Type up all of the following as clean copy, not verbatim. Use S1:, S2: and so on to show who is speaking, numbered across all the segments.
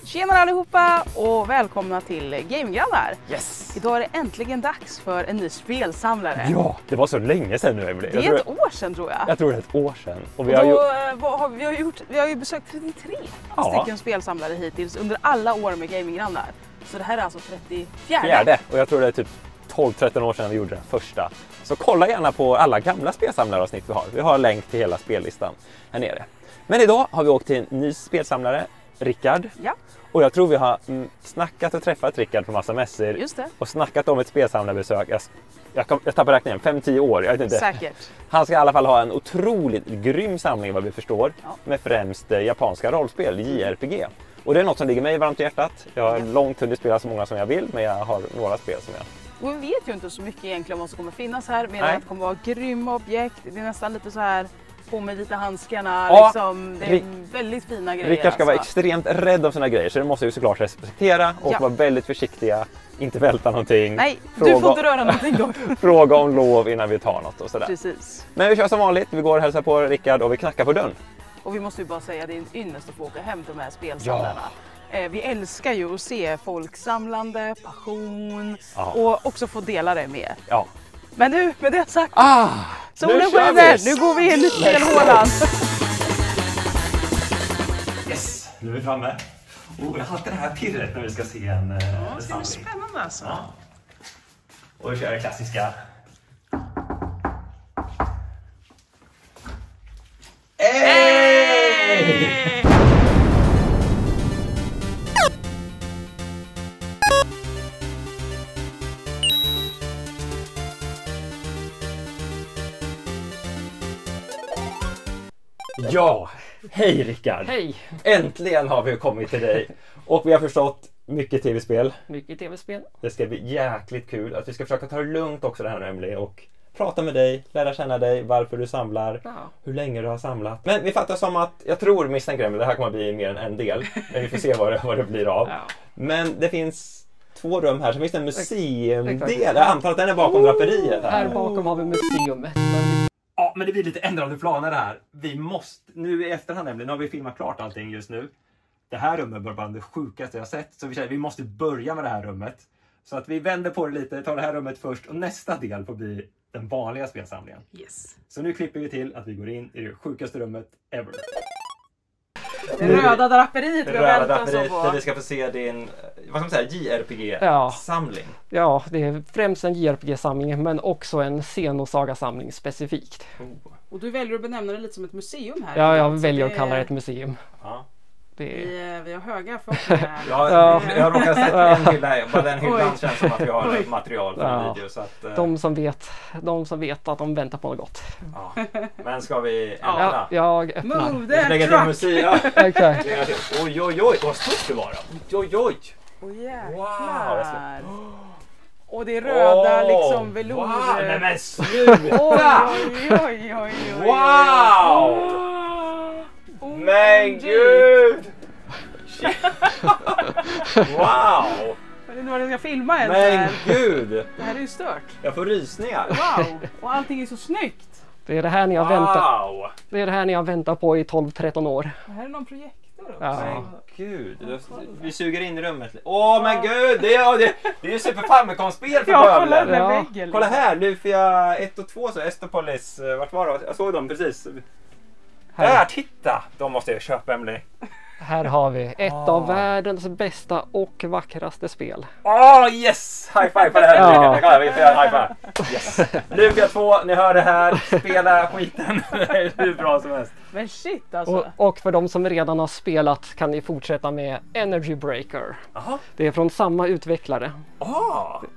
S1: Tjena allihopa och välkomna till Gamegrannar.
S2: Yes!
S1: Idag är det äntligen dags för en ny spelsamlare.
S2: Ja, det var så länge sedan nu, Emily.
S1: Det är ett år sedan tror jag.
S2: Jag tror det är ett år sedan. Och
S1: vi har ju besökt 33 stycken spelsamlare hittills under alla år med Gamegrannar. Så det här är alltså 34.
S2: Och jag tror det är typ 12-13 år sedan vi gjorde den första. Så kolla gärna på alla gamla spelsamlaravsnitt vi har. Vi har länk till hela spellistan här nere. Men idag har vi åkt till en ny spelsamlare, Rickard.
S1: Ja.
S2: Och jag tror vi har snackat och träffat Rickard på massa mässor.
S1: Just det.
S2: Och snackat om ett spelsamlarbesök. Jag tappar räkningen, 5-10 år, jag vet inte.
S1: Säkert.
S2: Han ska i alla fall ha en otroligt grym samling vad vi förstår.
S1: Ja.
S2: Med främst japanska rollspel, JRPG. Och det är något som ligger mig varmt i hjärtat. Jag har långt hunnit spela så många som jag vill, men jag har några spel som jag...
S1: Och vi vet ju inte så mycket egentligen vad som kommer finnas här. Men att det kommer vara grymma objekt. Det är nästan lite så här... På med vita handskarna,
S2: ja,
S1: liksom, det är väldigt fina grejer.
S2: Rickard ska vara extremt rädd om sina grejer, så det måste vi såklart respektera och vara väldigt försiktiga, inte välta någonting.
S1: Nej, du får inte röra någonting då.
S2: Fråga om lov innan vi tar något och sådär.
S1: Precis.
S2: Men vi kör som vanligt, vi går och hälsar på Rickard och vi knackar på dörren.
S1: Och vi måste ju bara säga att det är en ynnest att få åka hem till de här spelsamlarna. Ja. Vi älskar ju att se folk samlande, passion och också få dela det med.
S2: Ja.
S1: Men nu, med det sagt,
S2: solen
S1: skiner, nu går vi in i spelhålan.
S2: Yes, nu är vi framme. Jag har alltid det här pirret när vi ska se en
S1: det ska bli spännande alltså.
S2: Ja. Och vi kör det klassiska. Hey! Ja, hej Rickard!
S3: Hej!
S2: Äntligen har vi kommit till dig och vi har förstått mycket tv-spel.
S3: Mycket tv-spel.
S2: Det ska bli jäkligt kul att vi ska försöka ta det lugnt också det här Emily och prata med dig, lära känna dig, varför du samlar, hur länge du har samlat. Men vi fattar som att, jag tror misstänker Emily, det här kommer att bli mer än en del, men vi får se vad det blir av. Ja. Men det finns 2 rum här, så finns det en museumdel. Jag antar att den är bakom draperiet.
S3: Här bakom har vi museumet.
S2: Ja, men det blir lite ändrade planer här. Vi måste, nu i efterhand nämligen, nu har vi filmat klart allting just nu. Det här rummet var bland det sjukaste jag sett. Så vi måste börja med det här rummet. Så att vi vänder på det lite, tar det här rummet först. Och nästa del får bli den vanliga spelsamlingen.
S1: Yes.
S2: Så nu klipper vi till att vi går in i det sjukaste rummet ever.
S1: Det röda draperiet vi väntar så på.
S2: Där vi ska få se din, vad ska man säga, JRPG-samling.
S3: Ja, det är främst en JRPG-samling men också en Xenosaga-samling specifikt.
S1: Och du väljer att benämna det lite som ett museum här.
S3: Ja, jag väljer att kalla det ett museum.
S2: Ja.
S1: Vi har höga förhoppningar.
S2: Jag har råkat sätta en hylla här. Bara den hyllan känns som att vi har material för en video. Så att,
S3: de som vet att de väntar på något gott.
S2: Ja. Men ska vi öppna?
S3: Jag öppnar.
S1: Move the truck!
S2: Oj, vad stort det var då. Oj.
S1: Jäklar. Och det är röda liksom velour.
S2: Wow, nej men sluta!
S1: Oj.
S2: Wow! Men gud! Wow!
S1: Jag vet inte vad jag ska filma ens.
S2: Men gud!
S1: Det här är ju stört.
S2: Jag får rysningar.
S1: Wow! Och allting är så snyggt.
S3: Det är det här ni har väntat. Det är det här ni har väntat på i 12-13 år.
S1: Det här är någon projektor också.
S3: Ja.
S2: Gud, vi suger in i rummet. Men gud, det är ju Super Famicom-spel för bövlen. Kolla här, Lufia 1 och 2 så Estopolis, vart var det? Jag såg dem precis. Där, titta! De måste jag köpa, Emily.
S3: Här har vi ett av världens bästa och vackraste spel.
S2: Yes! High five på det här. Vi får göra high five. Yes. Lufia 2, ni hör det här. Spela skiten. Det är hur bra som helst.
S1: Men shit alltså.
S3: Och för de som redan har spelat kan ni fortsätta med Energy Breaker.
S2: Aha.
S3: Det är från samma utvecklare.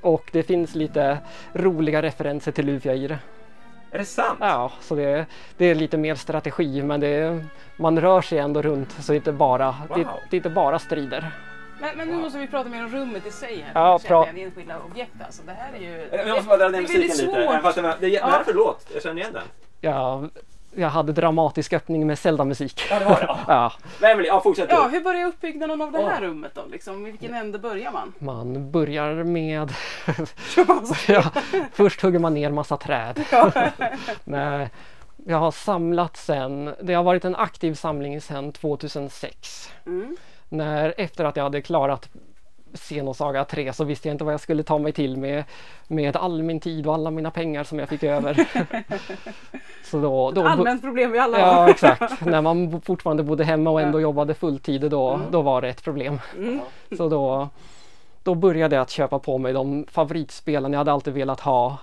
S3: Och det finns lite roliga referenser till Lufia i det.
S2: Är det sant?
S3: Ja, så det är lite mer strategi, men man rör sig ändå runt, så det är inte bara, det är inte bara strider.
S1: Men nu måste vi prata mer om rummet i sig här.
S3: Ja,
S1: enskilda objekt alltså. Det här är ju...
S2: Jag måste bara dra ner musiken lite. Vad är det för låt? Jag känner igen den.
S3: Ja, jag hade dramatisk öppning med Zelda-musik.
S2: Ja, det var det.
S3: Ja.
S2: Fortsätt du.
S1: Ja, hur börjar uppbyggnaden av det här rummet då? Liksom, i vilken ände börjar man?
S3: Man börjar med... först hugger man ner massa träd. Nej, jag har samlat det har varit en aktiv samling sedan 2006. Efter att jag hade klarat Xenosaga 3 så visste jag inte vad jag skulle ta mig till med all min tid och alla mina pengar som jag fick över. Så då
S1: allmänt problem vi alla har.
S3: Ja, exakt. När man fortfarande bodde hemma och ändå jobbade fulltid, då var det ett problem. Så då började jag att köpa på mig de favoritspelen jag hade alltid velat ha.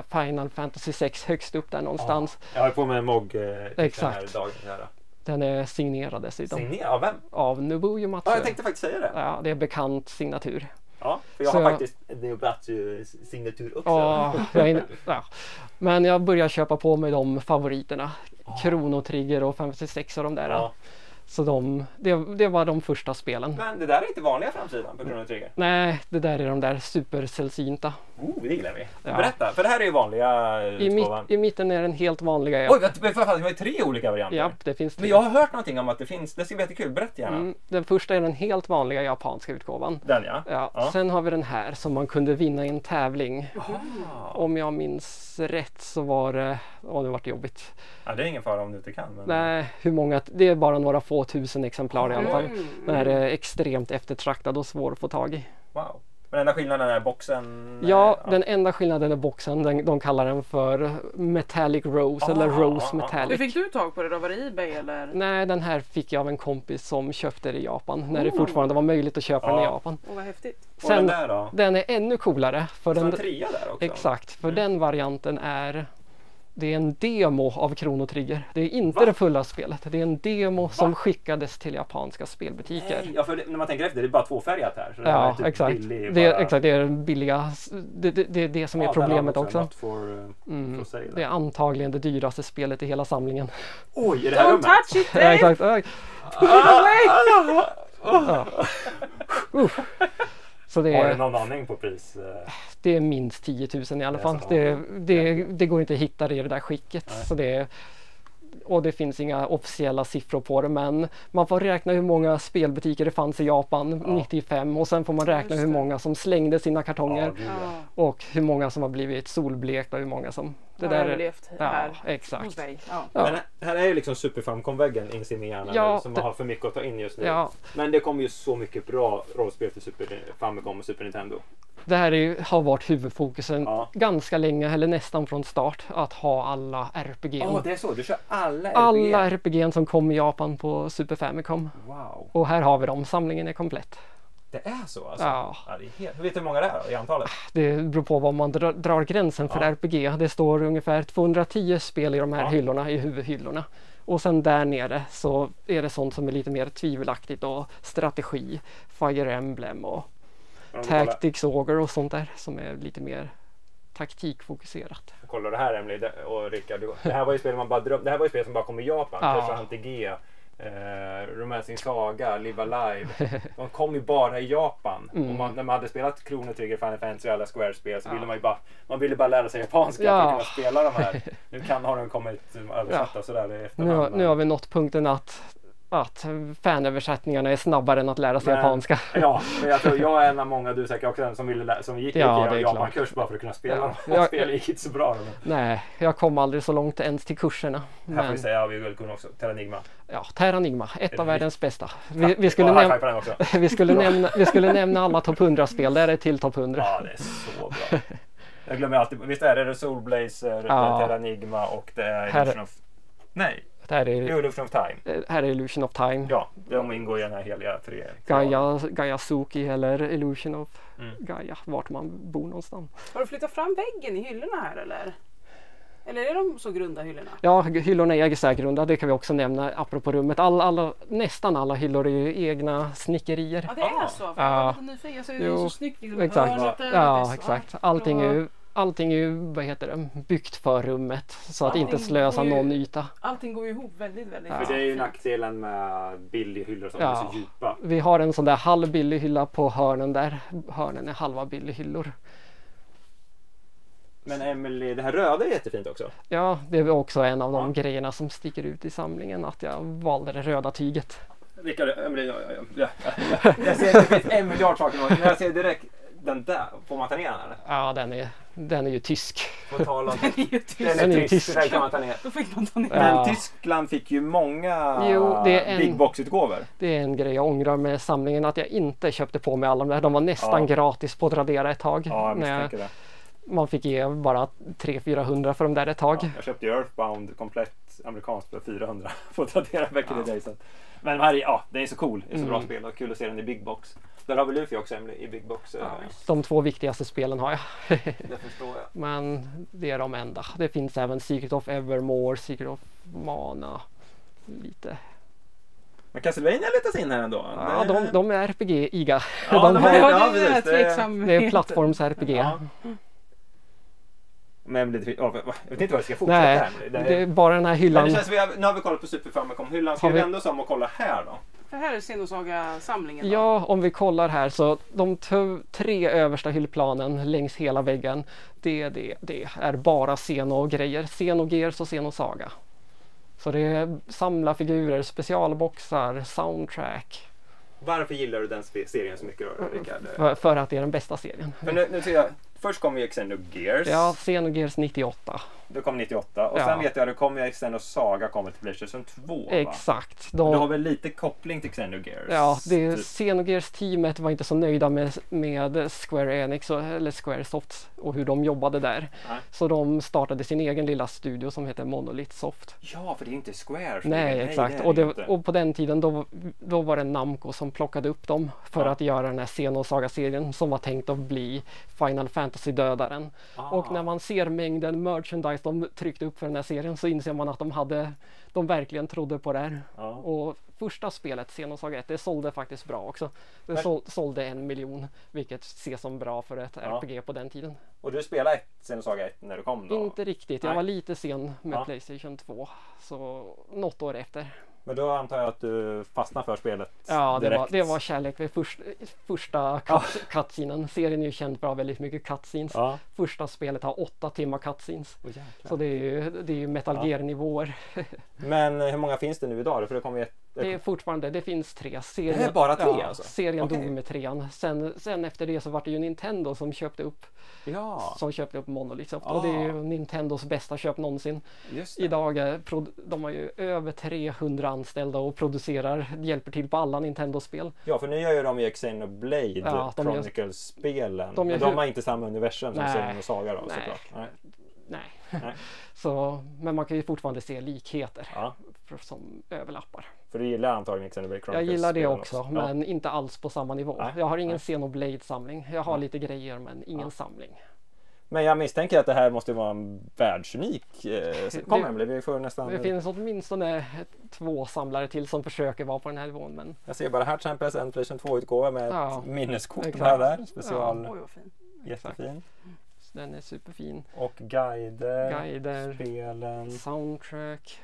S3: Final Fantasy 6 högst upp där någonstans.
S2: Jag har på mig en MOG
S3: exakt.
S2: Dagen.
S3: Den är signerad dessutom.
S2: Signerad av vem?
S3: Av Nobuo Uematsu.
S2: Ja, jag tänkte faktiskt säga det.
S3: Ja, det är bekant signatur.
S2: Ja, för jag har faktiskt Uematsu signatur också.
S3: Ja, men jag började köpa på mig de favoriterna. Chrono Trigger och 56 och de där. Ja. Så det var de första spelen.
S2: Men det där är inte vanliga framsidan på Chrono Trigger?
S3: Nej, det där är de där supersällsynta.
S2: Det gillar vi. Ja. Berätta, för det här är ju vanliga
S3: I mitten är den helt vanliga.
S2: Oj, det var ju 3 olika varianter.
S3: Ja, det finns 3.
S2: Men jag har hört någonting om att det finns, det ska bli jättekul. Berätta gärna.
S3: Den första är den helt vanliga japanska utgåvan.
S2: Den ja.
S3: Sen har vi den här som man kunde vinna i en tävling. Om jag minns rätt så var det, det var jobbigt.
S2: Ja, det är ingen fara om du inte kan. Men...
S3: Nej, hur många, det är bara några få tusen exemplar i alla fall. Den här är extremt eftertraktad och svår att få tag i.
S2: Wow. Men enda skillnaden är boxen?
S3: Ja, den enda skillnaden är boxen. De kallar den för Metallic Rose eller Rose Metallic.
S1: Hur fick du tag på det då? Var det eBay eller?
S3: Nej, den här fick jag av en kompis som köpte det i Japan. När det fortfarande var möjligt att köpa den i Japan.
S1: Vad häftigt.
S3: Sen, och den där då? Den är ännu coolare. För
S2: den 3 där också?
S3: Exakt, för den varianten det är en demo av Chrono Trigger. Det är inte det fulla spelet. Det är en demo som skickades till japanska spelbutiker.
S2: Nej, ja, för när man tänker efter, det är bara tvåfärgat här. Så
S3: ja,
S2: det är
S3: exakt.
S2: Billig,
S3: det är billiga. Det är det som är problemet också. Det är antagligen det dyraste spelet i hela samlingen.
S2: Oj, är det här
S1: Don't touch it,
S3: ja, exakt. Så
S2: har du någon aning på pris?
S3: Det är minst 10 000 i alla fall. Det går inte att hitta det i det där skicket. Så och det finns inga officiella siffror på det, men man får räkna hur många spelbutiker det fanns i Japan 95 och sen får man räkna hur många som slängde sina kartonger och hur många som har blivit solblekta och hur många som
S1: det där överlevt här
S3: exakt.
S1: Hos dig.
S2: Men här är ju liksom Super Famicom-väggen inne i min hjärna som har för mycket att ta in just nu. Men det kommer ju så mycket bra rollspel till Super Famicom och Super Nintendo.
S3: Det här har varit huvudfokusen ganska länge, eller nästan från start, att ha alla RPG.
S2: Det är så, du kör alla RPG?
S3: Alla RPG som kom i Japan på Super Famicom.
S2: Wow.
S3: Och här har vi dem, samlingen är komplett.
S2: Det är så alltså?
S3: Ja.
S2: Det är helt... Vet du hur många det är i antalet?
S3: Det beror på vad man drar gränsen för RPG. Det står ungefär 210 spel i de här hyllorna, i huvudhyllorna. Och sen där nere så är det sånt som är lite mer tvivelaktigt och strategi, Fire Emblem och Tactics Ogre och sånt där som är lite mer taktikfokuserat.
S2: Kolla det här Emily och Rickard. Det här var ju spel man bara det här var ju spel som bara kom i Japan. Kanske Anti-G, Romancing Saga, Live Alive. De kom ju bara i Japan. Och när man hade spelat Chrono Trigger, Final Fantasy och alla Square-spel så ville man ville bara lära sig japanska för att kunna spela de här. Nu har de kommit översatta sådär i efterhand.
S3: Nu har vi nått punkten att fanöversättningarna är snabbare än att lära sig japanska.
S2: Ja, men jag tror jag är en av många, du säkert också, som gick i Japankurs bara för att kunna spela. Spel gick inte så bra.
S3: Nej, jag kom aldrig så långt ens till kurserna.
S2: Här får vi säga, vi vill kunna också, Terranigma.
S3: Ja, Terranigma, ett av världens bästa. Vi skulle nämna alla topp 100-spel, där är till topp 100.
S2: Ja, det är så bra. Jag glömmer alltid, visst är det Soul Blazer, Terranigma och det är Illusion of... Nej. Illusion of Time.
S3: Här är Illusion of Time.
S2: Ja, de ingår i den här heliga 3.
S3: Gaia Suki eller Illusion of Gaia, vart man bor någonstans.
S1: Har du flyttat fram väggen i hyllorna här eller? Eller är de så grunda hyllorna?
S3: Ja, hyllorna är så här grunda, det kan vi också nämna apropå rummet. Nästan alla hyllor är ju egna snickerier.
S1: Ja, det är så. För jag är lite nyfiken, så är det så snyggt. Liksom,
S3: exakt. Exakt. Allting är ju, byggt för rummet så att inte slösa någon yta.
S1: Allting går ju ihop väldigt
S2: För det är ju nackdelen med billig hyllor som är så djupa.
S3: Vi har en sån där halvbillig hylla på hörnen där. Hörnen är halva billig hyllor.
S2: Men Emily, det här röda är jättefint också.
S3: Ja, det är också en av de grejerna som sticker ut i samlingen, att jag valde det röda tyget.
S2: Rickard, Emily, jag ser att det finns 1 miljard saker, men jag ser direkt den där, får man ta ner den eller?
S3: Ja, den är ju tysk.
S2: På tal om,
S3: Den är ju tysk.
S2: Den kan man ta ner.
S1: Då fick man ta ner.
S2: Men Tyskland fick ju många big box-utgåvor.
S3: Det är en grej jag ångrar med samlingen, att jag inte köpte på mig alla de där. De var nästan gratis på Tradera ett tag.
S2: Ja, jag misstänker det.
S3: Man fick ge bara 300-400 för dem där ett tag.
S2: Ja, jag köpte ju Earthbound komplett amerikanskt för 400 på Tradera back in the day. Men den är så cool, det är så bra spel och kul att se den i big box. Där har väl Luffy också i big box.
S3: De 2 viktigaste spelen har jag.
S2: Det förstår jag.
S3: Men det är de enda. Det finns även Secret of Evermore, Secret of Mana. Lite.
S2: Men Castlevania letas in här ändå.
S3: Ja, de är RPG-iga.
S2: Ja,
S3: det är plattforms-RPG. Ja.
S2: Men jag vet inte vad jag ska fortsätta
S3: här med. Det är bara den här hyllan.
S2: Men det känns, nu har vi kollat på Super Famicom-hyllan. Ska vi vända oss om och kolla här då?
S1: För här är Xenosaga-samlingen.
S3: Ja, om vi kollar här så de 3 översta hyllplanen längs hela väggen, det är bara Xeno-grejer. Xenogears och Xenosaga. Så det är samlarfigurer, specialboxar, soundtrack.
S2: Varför gillar du den serien så mycket då, Rickard?
S3: För att det är den bästa serien.
S2: Men nu ser jag, först kom ju Xenogears.
S3: Ja, Xenogears 98.
S2: Det kom 98 och sen vet jag att det kom ju Xenosaga kommer till PlayStation 2.
S3: Exakt.
S2: Du har väl lite koppling till Xenogears?
S3: Ja, Xenogears-teamet var inte så nöjda med Square Enix eller Squaresoft och hur de jobbade där. Nej. Så de startade sin egen lilla studio som heter Monolith Soft.
S2: Ja, för det är inte Square.
S3: Nej, exakt. Och på den tiden då var det Namco som plockade upp dem för att göra den här Xenosaga-serien som var tänkt att bli Final Fantasy-dödaren. Och när man ser mängden merchandise de tryckte upp för den här serien så inser man att de verkligen trodde på det här. Och första spelet, Xenosaga 1, det sålde faktiskt bra också. Det sålde 1 miljon, vilket ses som bra för ett RPG på den tiden.
S2: Och du spelade Xenosaga 1 när du kom då?
S3: Inte riktigt, jag var lite sen med PlayStation 2, så något år efter.
S2: Men då antar jag att du fastnade för spelet
S3: direkt. Det var kärlek vid första cutscenen. Serien är ju känd för väldigt mycket cutscenes. Första spelet har 8 timmar cutscenes. Så det är ju Metal Gear-nivåer.
S2: Men hur många finns det nu idag? För det kommer
S3: det är fortfarande, det finns 3.
S2: Det är bara 3 alltså?
S3: Serien dog med 3. Sen efter det så var det ju Nintendo som köpte upp Monolith. Och det är ju Nintendos bästa köp någonsin. Idag de har ju över 300 anställda och hjälper till på alla Nintendo-spel.
S2: Ja, för nu gör ju de ju Xenoblade Chronicles-spelen. Men de har inte samma universum som Xenosaga då, såklart. Nej.
S3: Men man kan ju fortfarande se likheter som överlappar.
S2: För du gillar antagligen Xenoblade Chronicles?
S3: Jag gillar det också, men inte alls på samma nivå. Jag har ingen Xenoblade-samling. Jag har lite grejer, men ingen samling.
S2: Men jag misstänker att det här måste vara en världsunik.
S3: Det finns åtminstone 2 samlare till som försöker vara på den här nivån. Men...
S2: Jag ser bara här till exempel en PlayStation 2-utgåva med ett minneskort där. Special.
S1: Oj, vad fin.
S2: Jättefin.
S3: Den är superfin.
S2: Och guider, spelen,
S3: soundtrack.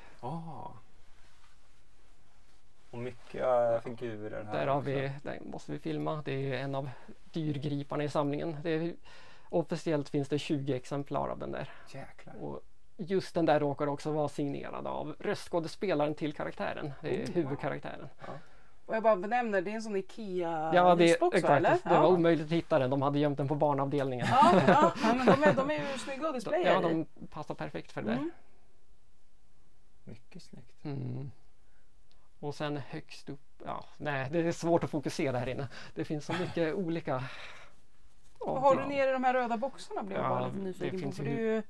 S2: Och mycket figurer här.
S3: Där har den måste vi filma. Det är en av dyrgriparna i samlingen. Officiellt finns det 20 exemplar av den där.
S2: Jäklar.
S3: Och just den där råkar också vara signerad av röstskådespelaren till karaktären. Det är huvudkaraktären.
S1: Och jag bara benämner, det är en sån Ikea-box,
S3: eller? Det var omöjligt att hitta den. De hade gömt den på barnavdelningen.
S1: Men de är ju snygga att displaya.
S3: Ja, de passar perfekt för det där.
S2: Mycket snyggt.
S3: Och sen högst upp, det är svårt att fokusera här inne. Det finns så mycket olika.
S1: Vad har du nere i de här röda boxarna? Blir jag bara lite nyfiken på. För det är ju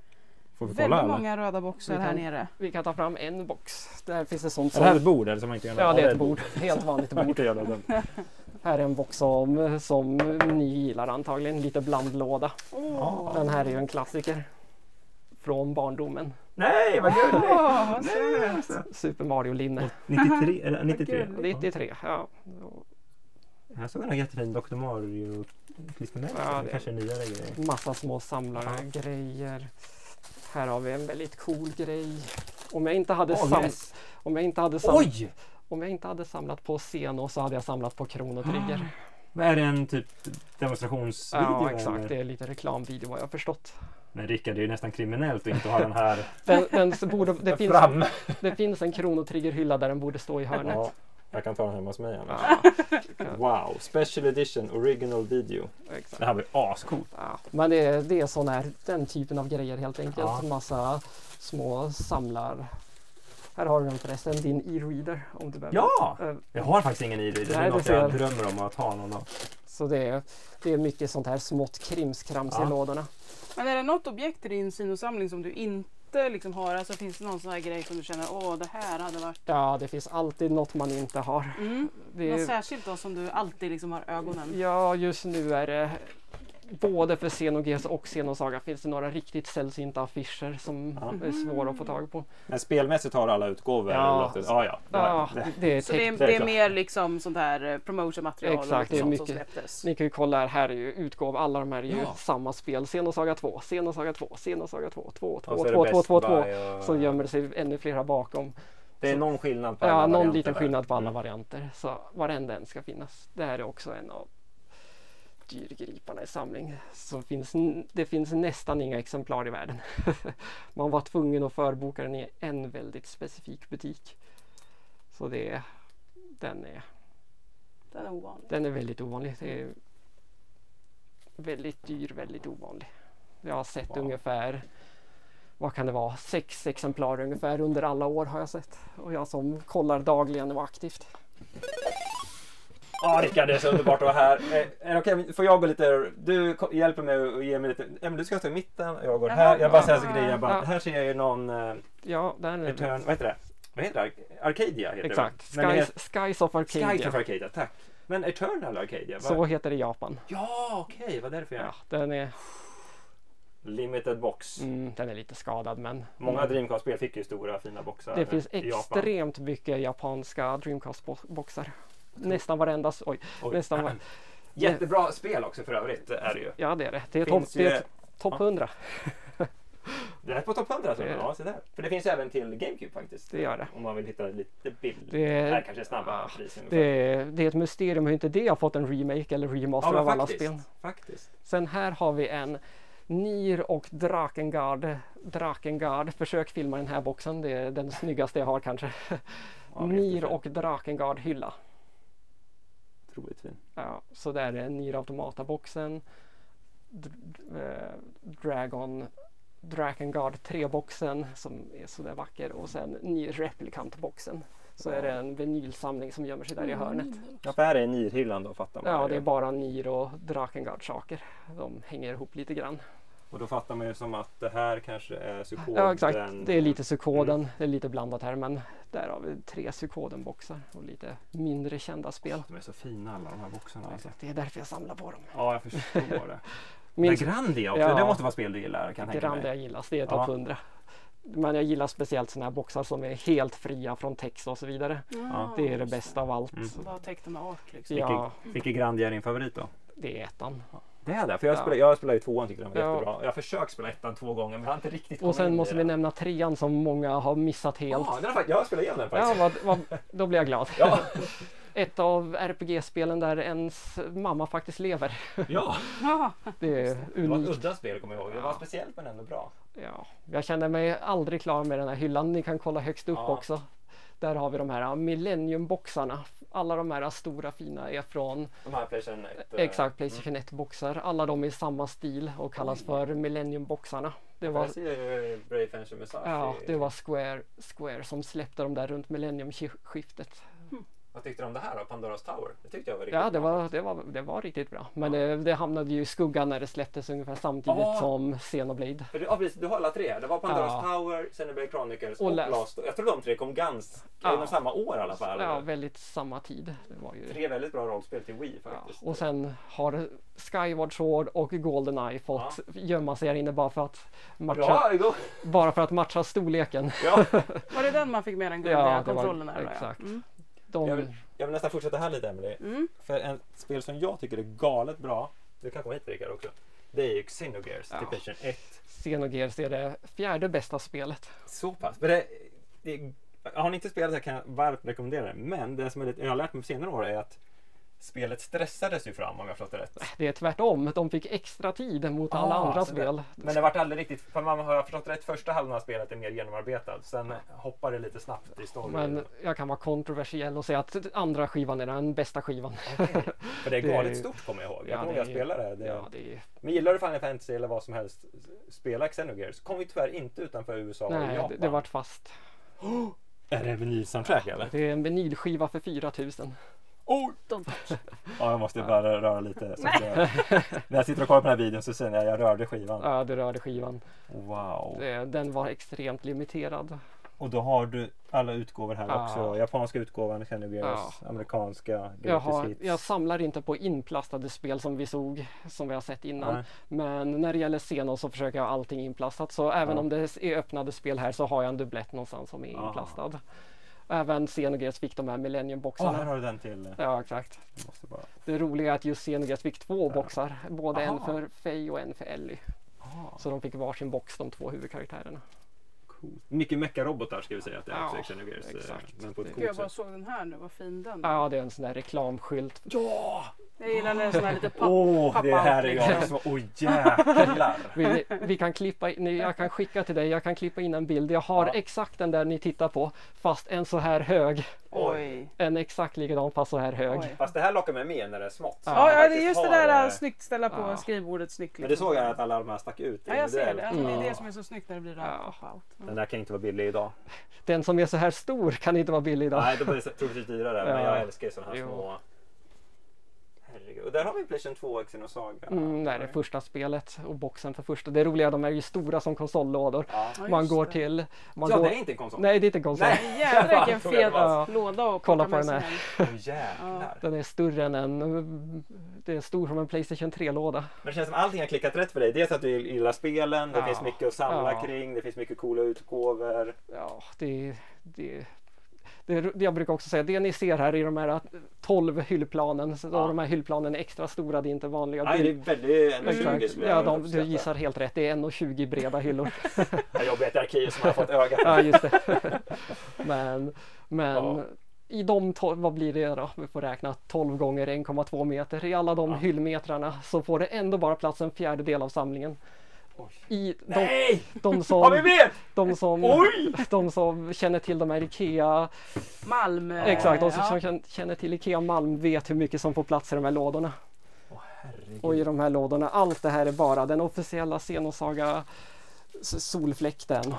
S2: väldigt
S1: många röda boxar här nere.
S3: Vi kan ta fram en box. Där finns det sånt
S2: som... Är det här ett bord? Eller som man inte gör
S3: det är ett bord. Helt vanligt bord. Här är en box som ni gillar antagligen. Lite blandlåda. Den här är ju en klassiker. Från barndomen.
S2: Nej, vad gulligt!
S3: Super Mario-linne.
S2: 93, eller 93?
S3: 93, ja.
S2: Här såg en jättefin Dr. Mario-klistermärke. Kanske nya grejer.
S3: Massa små samlare, grejer. Här har vi en väldigt cool grej. Om jag inte hade samlat på Xeno så hade jag samlat på Chrono Trigger.
S2: Vad är det, en typ demonstrationsvideo?
S3: Ja, exakt. Eller? Det är lite reklamvideo vad jag har förstått.
S2: Men Rickard, det är ju nästan kriminellt att inte ha den här
S3: det finns en Chrono Trigger-hylla där den borde stå i hörnet.
S2: Jag kan ta den hemma hos mig.
S3: Ja.
S2: Wow, special edition, original video.
S3: Exakt.
S2: Det här var ascoolt.
S3: Ja, men det är sån här, den typen av grejer helt enkelt.
S2: Ja.
S3: Massa små samlar. Här har du den förresten, din e-reader. Om du behöver.
S2: Ja! Jag har faktiskt ingen e-reader. Det är något jag drömmer om att ha någon av.
S3: Så det är mycket sånt här smått krimskrams i lådorna.
S1: Men är det något objekt i din Sino-samling som du inte liksom har? Alltså finns det någon sån här grej som du känner, det här hade varit...
S3: Ja, det finns alltid något man inte har.
S1: Något särskilt då som du alltid liksom har ögonen?
S3: Ja, just nu är det både för Xenogears och Xenosaga finns det några riktigt sällsynta affischer som är svåra att få tag på.
S2: Men spelmässigt har alla utgåvor?
S3: Ja,
S1: det är mer liksom sånt här promotionmaterial.
S3: Exakt, det är mycket. Som släpptes. Ni kan ju kolla här är ju utgåv, alla de här är ju samma spel. Xenosaga 2, Xenosaga 2, Xenosaga 2, 2, 2, 2, 2, 2, 2. Så gömmer det sig ännu flera bakom.
S2: Det är någon skillnad på alla varianter?
S3: Ja, någon liten skillnad på alla varianter. Så varenda en ska finnas. Det här är också en av dyrgriparna i samling. Så det finns nästan inga exemplar i världen. Man var tvungen att förboka den i en väldigt specifik butik. Så den är
S1: ovanlig.
S3: Den är väldigt ovanlig. Det är väldigt dyr, väldigt ovanlig. Jag har sett ungefär, vad kan det vara, 6 exemplar ungefär under alla år har jag sett. Och jag som kollar dagligen och aktivt.
S2: Rickard, det är så underbart att vara här. Är det okej? Får jag gå lite... Du hjälper mig och ger mig lite... du ska stå i mitten och jag går här. Jag bara säger så grejer. Här ser jag ju någon...
S3: där är
S2: det. Vad heter det? Arcadia heter
S3: Exakt.
S2: det.
S3: Skies of Arcadia.
S2: Skies of Arcadia, tack. Men Eternal Arcadia?
S3: Så heter det i Japan.
S2: Ja, okej. Vad är det för
S3: den är...
S2: Limited box.
S3: Den är lite skadad men...
S2: Många Dreamcast-spel fick ju stora fina boxar.
S3: Det finns extremt mycket japanska Dreamcast-boxar. Nästan varenda... Nästan
S2: jättebra spel också för övrigt är det ju.
S3: Ja, det är det. Det är topp 100.
S2: Det är på topp 100 så ja, så där. För det finns även till GameCube faktiskt.
S3: Det gör det.
S2: Om man vill hitta lite bild. Det är kanske snabba pris.
S3: Det är ett mysterium hur inte det har fått en remake eller remaster av alla spel.
S2: Faktiskt.
S3: Sen här har vi en Nier och Drakengard. Försök filma den här boxen. Det är den snyggaste jag har kanske. Nier och Drakengard hylla.
S2: Otroligt fin.
S3: Ja, så där är Nier Automata-boxen. Drakengard 3-boxen som är sådär vacker. Och sen Nier Replicant-boxen. Så är det en vinylsamling som gömmer sig där i hörnet.
S2: Ja, för här är Nier-hyllan då, fattar man.
S3: Ja, det är bara Nier och Drakengard-saker. De hänger ihop lite grann.
S2: Och då fattar man ju som att det här kanske är Suikoden.
S3: Ja, exakt. Det är lite Suikoden. Det är lite blandat här, men där har vi 3 Suikoden-boxar och lite mindre kända spel.
S2: De är så fina alla de här boxarna.
S3: Ja, exakt. Det är därför jag samlar på dem.
S2: Ja, jag förstår det. Men Grandia också, det måste vara spel du gillar.
S3: Grandia gillas, det är topp 100. Men jag gillar speciellt sådana här boxar som är helt fria från text och så vidare. Det är det bästa av allt.
S1: Bara teckna med art liksom.
S3: Ja.
S2: Vilken Grandia är din favorit då?
S3: Det är 1:an.
S2: Det är det, för jag spelar ju 2:an, tycker den var jättebra. Jag har försökt spela 1:an 2 gånger men jag har inte riktigt kommit.
S3: Och sen måste vi nämna 3:an som många har missat helt.
S2: Jag spelar igen den faktiskt.
S3: Ja, då blir jag glad. Ett av RPG-spelen där ens mamma faktiskt lever.
S2: Ja.
S3: Det är unikt.
S2: Det var ett udda spel, kommer jag ihåg. Det var speciellt men ändå bra.
S3: Ja, jag känner mig aldrig klar med den här hyllan. Ni kan kolla högst upp också. Där har vi de här Millennium-boxarna. Alla de här stora fina är från...
S2: De här PlayStation 1.
S3: Exakt, PlayStation 1-boxar. Alla de är i samma stil och kallas för Millennium-boxarna. Det var...
S2: Brave Fencer Message.
S3: Ja, det var Square som släppte dem där runt Millennium-skiftet.
S2: Vad tyckte du om det här då? Pandoras Tower? Det tyckte jag var riktigt
S3: bra. Det var riktigt bra. Men det hamnade ju i skuggan när det släpptes ungefär samtidigt som Xenoblade.
S2: Du har alla 3. Det var Pandoras Tower, Xenoblade Chronicles och Last. Jag tror de 3 kom inom samma år i alla fall.
S3: Ja, väldigt samma tid. Det var ju
S2: 3 väldigt bra rollspel till Wii faktiskt.
S3: Och sen har Skyward Sword och GoldenEye fått gömma sig här inne bara för att matcha storleken.
S1: Var det den man fick med den guldiga kontrollen här?
S3: Exakt.
S2: Jag vill nästan fortsätta här lite, Emily. För en spel som jag tycker är galet bra, du kan komma hit, Rickard, också. Det är ju Xenogears till PlayStation 1.
S3: Xenogears är det 4:e bästa spelet.
S2: Så pass. Har ni inte spelat det kan jag varmt rekommendera det. Men det som jag har lärt mig på senare år är att spelet stressades ju fram om jag förstått det rätt.
S3: Det är tvärtom, de fick extra tid mot alla andra spel.
S2: Men det vart aldrig riktigt, för man har förstått rätt, första halvan av spelet är mer genomarbetad. Sen hoppar det lite snabbt i storyn.
S3: Men jag kan vara kontroversiell och säga att andra skivan är den bästa skivan.
S2: Okay. För det är galet stort kommer jag ihåg. Jag kommer ihåg jag spelade det. Men gillar du Final Fantasy eller vad som helst, spela Xenogears. Kom vi tyvärr inte utanför USA och Japan.
S3: Nej, det vart fast.
S2: Är det en vinylsoundtrack eller?
S3: Det är en vinylskiva för 4 000.
S2: Oh! Ja, jag måste bara röra lite. Så när jag sitter och kollar på den här videon så ser jag rörde skivan.
S3: Ja, du rörde skivan.
S2: Wow.
S3: Den var extremt limiterad.
S2: Och då har du alla utgåvor här också. Japanska utgåvan, Xenogears, amerikanska,
S3: jag samlar inte på inplastade spel som vi har sett innan. Nej. Men när det gäller Xeno så försöker jag ha allting inplastat. Så även om det är öppnade spel här så har jag en dubblett någonstans som är inplastad. Även Xenogears fick de här Millennium-boxarna.
S2: Här har du den till.
S3: Ja, exakt. Det roliga är att just Xenogears fick 2 boxar. Både en för Faye och en för Ellie. Så de fick varsin box, de 2 huvudkaraktärerna.
S2: Cool. Mycket mecha-robotar ska vi säga att det är också Xenogears. Men på ett
S1: jag bara såg den här nu, vad fin den.
S3: Ja, det är en sån där reklamskylt.
S2: Ja!
S1: Jag gillar när det är sån här lite pappa.
S2: Det här är jag som jävlar.
S3: Vi kan klippa in, jag kan skicka till dig, jag kan klippa in en bild. Jag har exakt den där ni tittar på, fast en så här hög.
S1: Oj.
S3: En exakt likadan fast så här hög.
S2: Fast det här lockar mig med när det är smått.
S1: Ja, det är just det där snyggt ställa på skrivbordet snyggt.
S2: Men det såg jag att alla de här stack ut.
S1: Ja, jag ser det. Det är det som är så snyggt när det blir pop-out.
S2: Den där kan inte vara billig idag.
S3: Den som är så här stor kan inte vara billig idag.
S2: Nej, det blir troligtvis dyrare. Men jag älskar ju sådana här små. Herregud. Och där har vi PlayStation 2 Xenosaga.
S3: Det är det första spelet och boxen för första. Det roliga, de är ju stora som konsollådor. Man går till...
S2: det är inte en konsol.
S3: Nej, det är inte en konsol.
S1: Nej, jävlar vilken fet låda och
S3: kolla på den här.
S2: Jävlar.
S3: Den är större än det är stor som en PlayStation 3-låda.
S2: Men det känns som allting har klickat rätt för dig. Dels att du gillar spelen, det finns mycket att samla kring, det finns mycket coola utgåvor.
S3: Ja, jag brukar också säga, det ni ser här i de här 12 hyllplanen, så de här hyllplanen är extra stora, det är inte vanliga.
S2: Nej, det är väldigt 1,20.
S3: Ja, du gissar helt rätt, det är 1,20 breda hyllor.
S2: Jag jobbar i ett arkiv som har fått ögat.
S3: Ja, just det. Men i de 12, vad blir det då? Vi får räkna 12 gånger 1,2 meter. I alla de hyllmetrarna så får det ändå bara plats en fjärdedel av samlingen. De som känner till de här Ikea
S1: Malm.
S3: Exakt, de som känner till Ikea Malm vet hur mycket som får plats i de här lådorna. Och i de här lådorna, allt det här är bara den officiella Xenosaga solfläkten.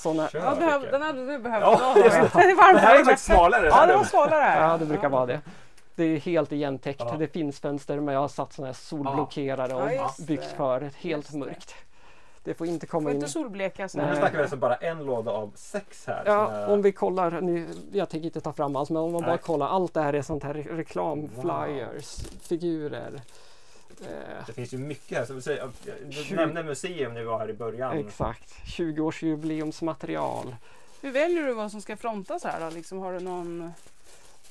S1: Den hade du behövt.
S2: Det här är faktiskt svalare.
S1: Ja, det var svalare.
S3: Ja, det brukar vara det. Det är helt igentäckt. Det finns fönster, men jag har satt sådana här solblockerare och byggt för helt mörkt. Det får inte komma in.
S1: Inte solbleka.
S2: Nu snackar vi alltså bara en låda av 6 här.
S3: Ja, om vi kollar nu, jag tänker inte ta fram allt, men om man bara kollar, allt det här är sånt här reklamflyers, figurer.
S2: Det finns ju mycket här. Du nämnde museum när vi var här i början.
S3: Exakt, 20-årsjubileumsmaterial.
S1: Hur väljer du vad som ska frontas här då? Liksom, har du någon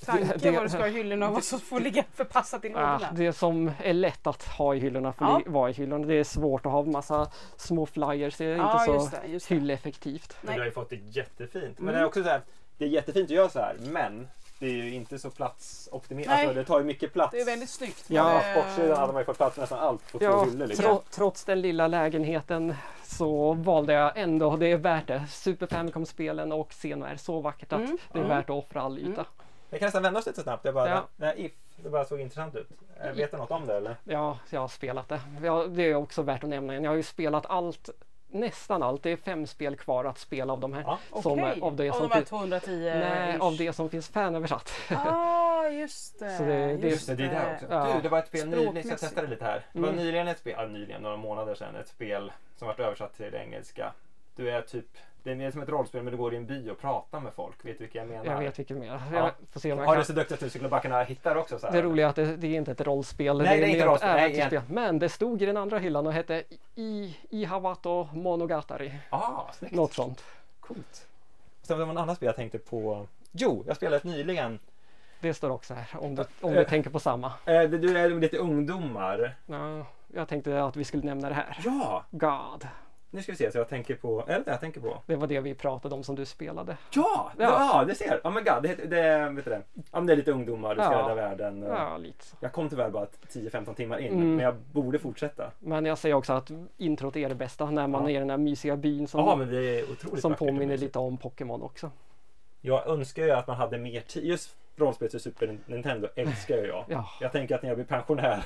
S1: tanke vad du ska ha i hyllorna och vad som får ligga förpassat i lådorna?
S3: Det som är lätt att ha i hyllorna får vara i hyllorna. Det är svårt att ha massa små flyers. Det är inte så hylleffektivt.
S2: Men du har ju fått det jättefint. Men det är också så här, det är jättefint att göra så här, men det är ju inte så platsoptimerat. Alltså, det tar ju mycket plats.
S1: Det är väldigt snyggt.
S2: Ja, sportsidan hade man ju fått plats nästan allt på 2 hyllor. Liksom.
S3: Trots den lilla lägenheten så valde jag ändå, det är värt det. Super Famicom-spelen och Xeno är så vackert att det är värt att offra all yta.
S2: Jag kan nästan vända oss lite snabbt. Det bara såg intressant ut. Vet du något om det eller?
S3: Ja, jag har spelat det. Det är också värt att nämna. Jag har ju spelat nästan allt. Det är 5 spel kvar att spela av de här.
S1: Av de här 210?
S3: Nej, av det som finns fanöversatt.
S1: Just det.
S2: Så det är där också. Du, det var ett spel nyligen, jag testade lite här. Det var nyligen några månader sedan, ett spel som varit översatt till det engelska. Du är typ, det är som ett rollspel men du går i en by och pratar med folk. Vet du vilka jag menar?
S3: Jag vet vilken jag menar. Får se om jag
S2: har du så duktigt att du skulle bara kunna hitta det också? Så här.
S3: Det roliga är att det är inte ett rollspel.
S2: Nej, det är inte rollspel.
S3: Men det stod i den andra hyllan och hette Ihawato Monogatari.
S2: Snyggt.
S3: Något sånt.
S2: Coolt. Sen var det en annan spel jag tänkte på. Jo, jag spelade ett nyligen.
S3: Det står också här, om du tänker på samma.
S2: Du är lite ungdomar.
S3: Ja, jag tänkte att vi skulle nämna det här.
S2: Ja!
S3: God.
S2: Nu ska vi se så jag tänker på, eller jag tänker på.
S3: Det var det vi pratade om som du spelade.
S2: Ja, det ser. Oh my god, vet du det? Ja, men det är lite ungdomar, du ska rädda världen.
S3: Ja, lite.
S2: Jag kom tyvärr bara 10-15 timmar in, men jag borde fortsätta.
S3: Men jag säger också att introt är det bästa när man är i den här mysiga byn
S2: men det är otroligt
S3: som påminner lite om Pokémon också.
S2: Jag önskar ju att man hade mer tid. Just rollspel till Super Nintendo älskar jag.
S3: Ja.
S2: Jag tänker att när jag blir pensionär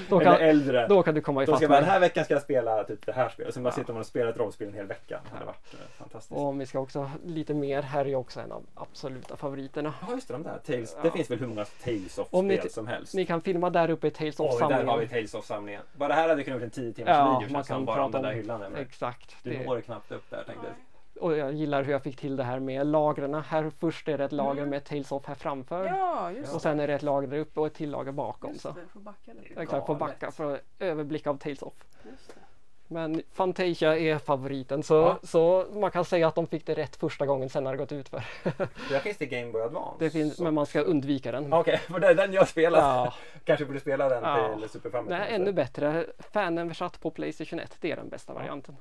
S2: eller äldre,
S3: då kan du komma ifatt.
S2: Den här veckan ska jag spela typ det här spelet. Sen bara sitter man och spelar ett rollspel en hel vecka. Det hade varit fantastiskt.
S3: Och om vi ska också lite mer, här är också en av absoluta favoriterna.
S2: Ja just det, de där Tales. Det finns väl hur många Tales of-spel som helst.
S3: Ni kan filma där uppe i Tales of-samlingen.
S2: Där har vi Tales of-samlingen. Bara här hade vi kunnat gjort en 10 timmars video.
S3: Man kan
S2: bara
S3: prata
S2: om den där hyllan.
S3: Exakt.
S2: Du når knappt upp där tänkte jag.
S3: Och jag gillar hur jag fick till det här med lagren. Här först är det ett lager med Tales of här framför.
S1: Ja, just
S3: och sen är det ett lager där uppe och ett till lager bakom.
S1: Just
S3: så.
S1: Det, får backa lite.
S3: Exakt, får backa för överblick av Tales of.
S1: Just det.
S3: Men Fantasia är favoriten så man kan säga att de fick det rätt första gången, sen har det gått ut för.
S2: Där finns det Game Boy Advance.
S3: Det finns, men man ska undvika den.
S2: Okej, för det är den jag spelar. Kanske borde spela den till Super Famicom.
S3: Nej, ännu bättre. Fanöversatt på PlayStation 1, det är den bästa varianten.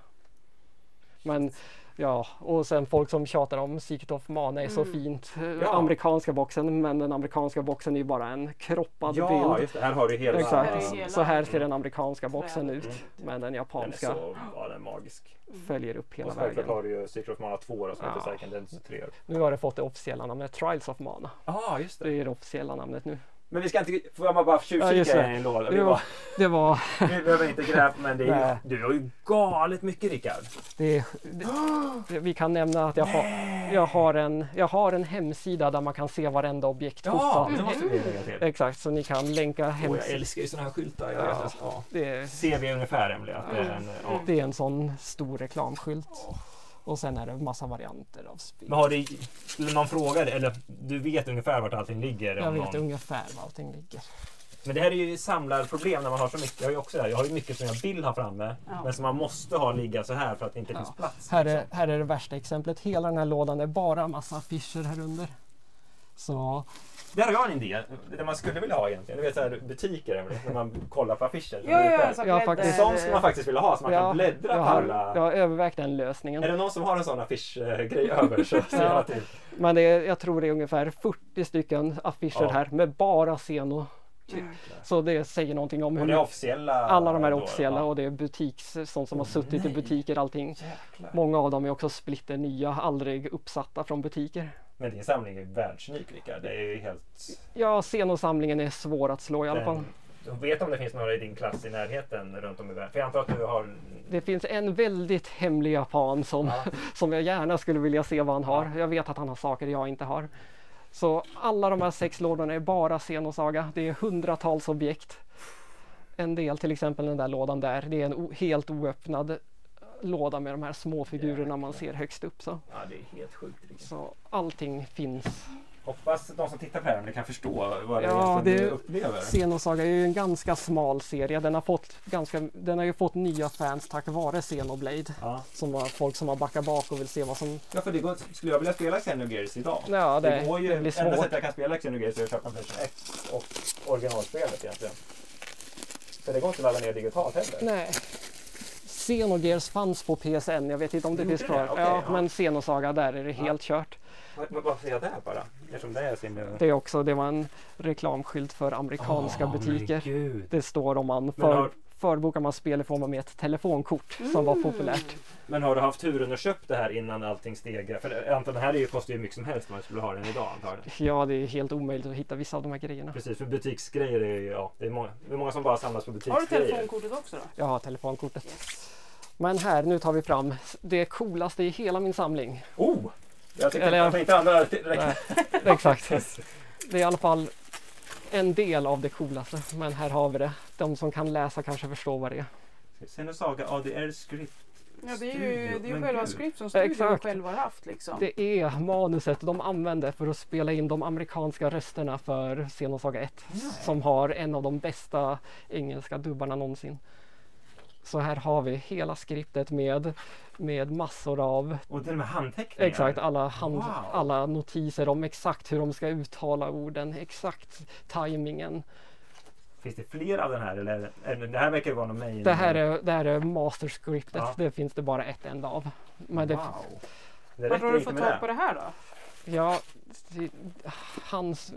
S3: Men ja, och sen folk som tjatar om Secret of Mana är så fint. Amerikanska boxen, men den amerikanska boxen är ju bara en kroppad bild.
S2: Ja, just det. Här har du hela.
S3: Exakt. Så här ser den amerikanska boxen ut. Men den japanska
S2: den är så, den är magisk.
S3: Följer upp hela
S2: vägen. Och
S3: vägen.
S2: så har du ju Secret of Mana 2 då, som heter Second Dance 3.
S3: Nu har det fått det officiella namnet Trials of Mana.
S2: Just det.
S3: Det är det officiella namnet nu.
S2: Men vi ska inte, får jag bara tjuvkika i en låda?
S3: Vi
S2: behöver inte gräva, men det är du har ju galet mycket, Rickard.
S3: Vi kan nämna att jag har en hemsida där man kan se varenda objekt fotat.
S2: Det måste vi lägga till.
S3: Exakt, så ni kan länka hemsidan.
S2: Jag älskar ju sådana här skyltar. Ser vi ungefär, Emilia?
S3: Det är en sån stor reklamskylt. Och sen är det en massa varianter av spel.
S2: Men har du någon fråga, eller du vet ungefär vart allting ligger?
S3: Jag vet ungefär var allting ligger.
S2: Men det här är ju samlarproblem när man har så mycket. Jag har ju också det här. Jag har ju mycket som jag vill ha framme. Men som man måste ha ligga så här för att det inte finns plats.
S3: Här är det värsta exemplet. Hela den här lådan är bara en massa affischer här under. Så...
S2: Där har jag en idé. Det man skulle vilja ha egentligen. Du vet så här butiker när man kollar på affischer. Sånt som man faktiskt vill ha så man kan bläddra på alla.
S3: Jag har övervägt den lösningen.
S2: Är det någon som har en sån affischgrej över så ser jag till.
S3: Men jag tror det är ungefär 40 stycken affischer här med bara Xeno. Så det säger någonting om hur
S2: det är officiella,
S3: alla de här är officiella och det är butiks, sånt som har suttit i butiker, allting.
S2: Jäklar.
S3: Många av dem är också splitter nya, aldrig uppsatta från butiker.
S2: Men din samling är världsunik, Rickard. Det är ju helt...
S3: Ja, Xeno-samlingen är svår att slå i alla fall.
S2: Du vet om det finns några i din klass i närheten runt om i världen? För jag antar att du har...
S3: Det finns en väldigt hemlig japan som jag gärna skulle vilja se vad han har. Jag vet att han har saker jag inte har. Så alla de här 6 lådorna är bara Xenosaga. Det är hundratals objekt. En del, till exempel den där lådan där, det är en helt oöppnad låda med de här små figurerna man ser högst upp. Så.
S2: Ja, det är helt sjukt.
S3: Så allting finns.
S2: Hoppas de som tittar på det här kan förstå vad det är du upplever.
S3: Xenosaga är ju en ganska smal serie. Den har ju fått nya fans tack vare Xenoblade. Som var folk som har backat bak och vill se vad som...
S2: Ja, för det går, skulle jag vilja spela Xenogears idag?
S3: Ja, det
S2: går ju,
S3: blir svårt.
S2: Enda sättet jag kan spela Xenogears är att köpa en PlayStation 1 och originalspelet egentligen. För det går inte att ladda ner digitalt heller.
S3: Nej. Xenogears fanns på PSN. Jag vet inte om det finns kvar. Okay, men Xenosaga, där är det helt kört.
S2: Vad ser jag där bara?
S3: Det var en reklamskylt för amerikanska butiker. Det står om man förbokar man spel i form av ett telefonkort som var populärt.
S2: Men har du haft turen att köpa det här innan allting steg? För jag antar, det här kostar ju mycket som helst om man skulle ha den idag antagligen.
S3: Ja, det är helt omöjligt att hitta vissa av de här grejerna.
S2: Precis, för butiksgrejer är ju, det är många som bara samlas på butiksgrejer.
S1: Har du telefonkortet också då?
S3: Jag har telefonkortet. Men här, nu tar vi fram det coolaste i hela min samling.
S2: Jag tycker inte andra
S3: exakt. Det är i alla fall en del av det coolaste. Men här har vi det. De som kan läsa kanske förstår vad det är.
S2: Xenosaga ADR Script.
S1: Ja, det är ju själva script som studion själv har haft liksom.
S3: Det är manuset de använder för att spela in de amerikanska rösterna för Xenosaga 1. Som har en av de bästa engelska dubbarna någonsin. Så här har vi hela skriptet med massor av...
S2: Och det med handteckningar?
S3: Exakt, alla notiser om exakt hur de ska uttala orden, exakt tajmingen.
S2: Finns det fler av den här? Eller det här verkar vara någon main.
S3: Det här är masterscriptet.
S2: Ja.
S3: Det finns det bara ett enda av. Men
S2: Wow.
S1: Var har du fått tag på det här då?
S3: Ja,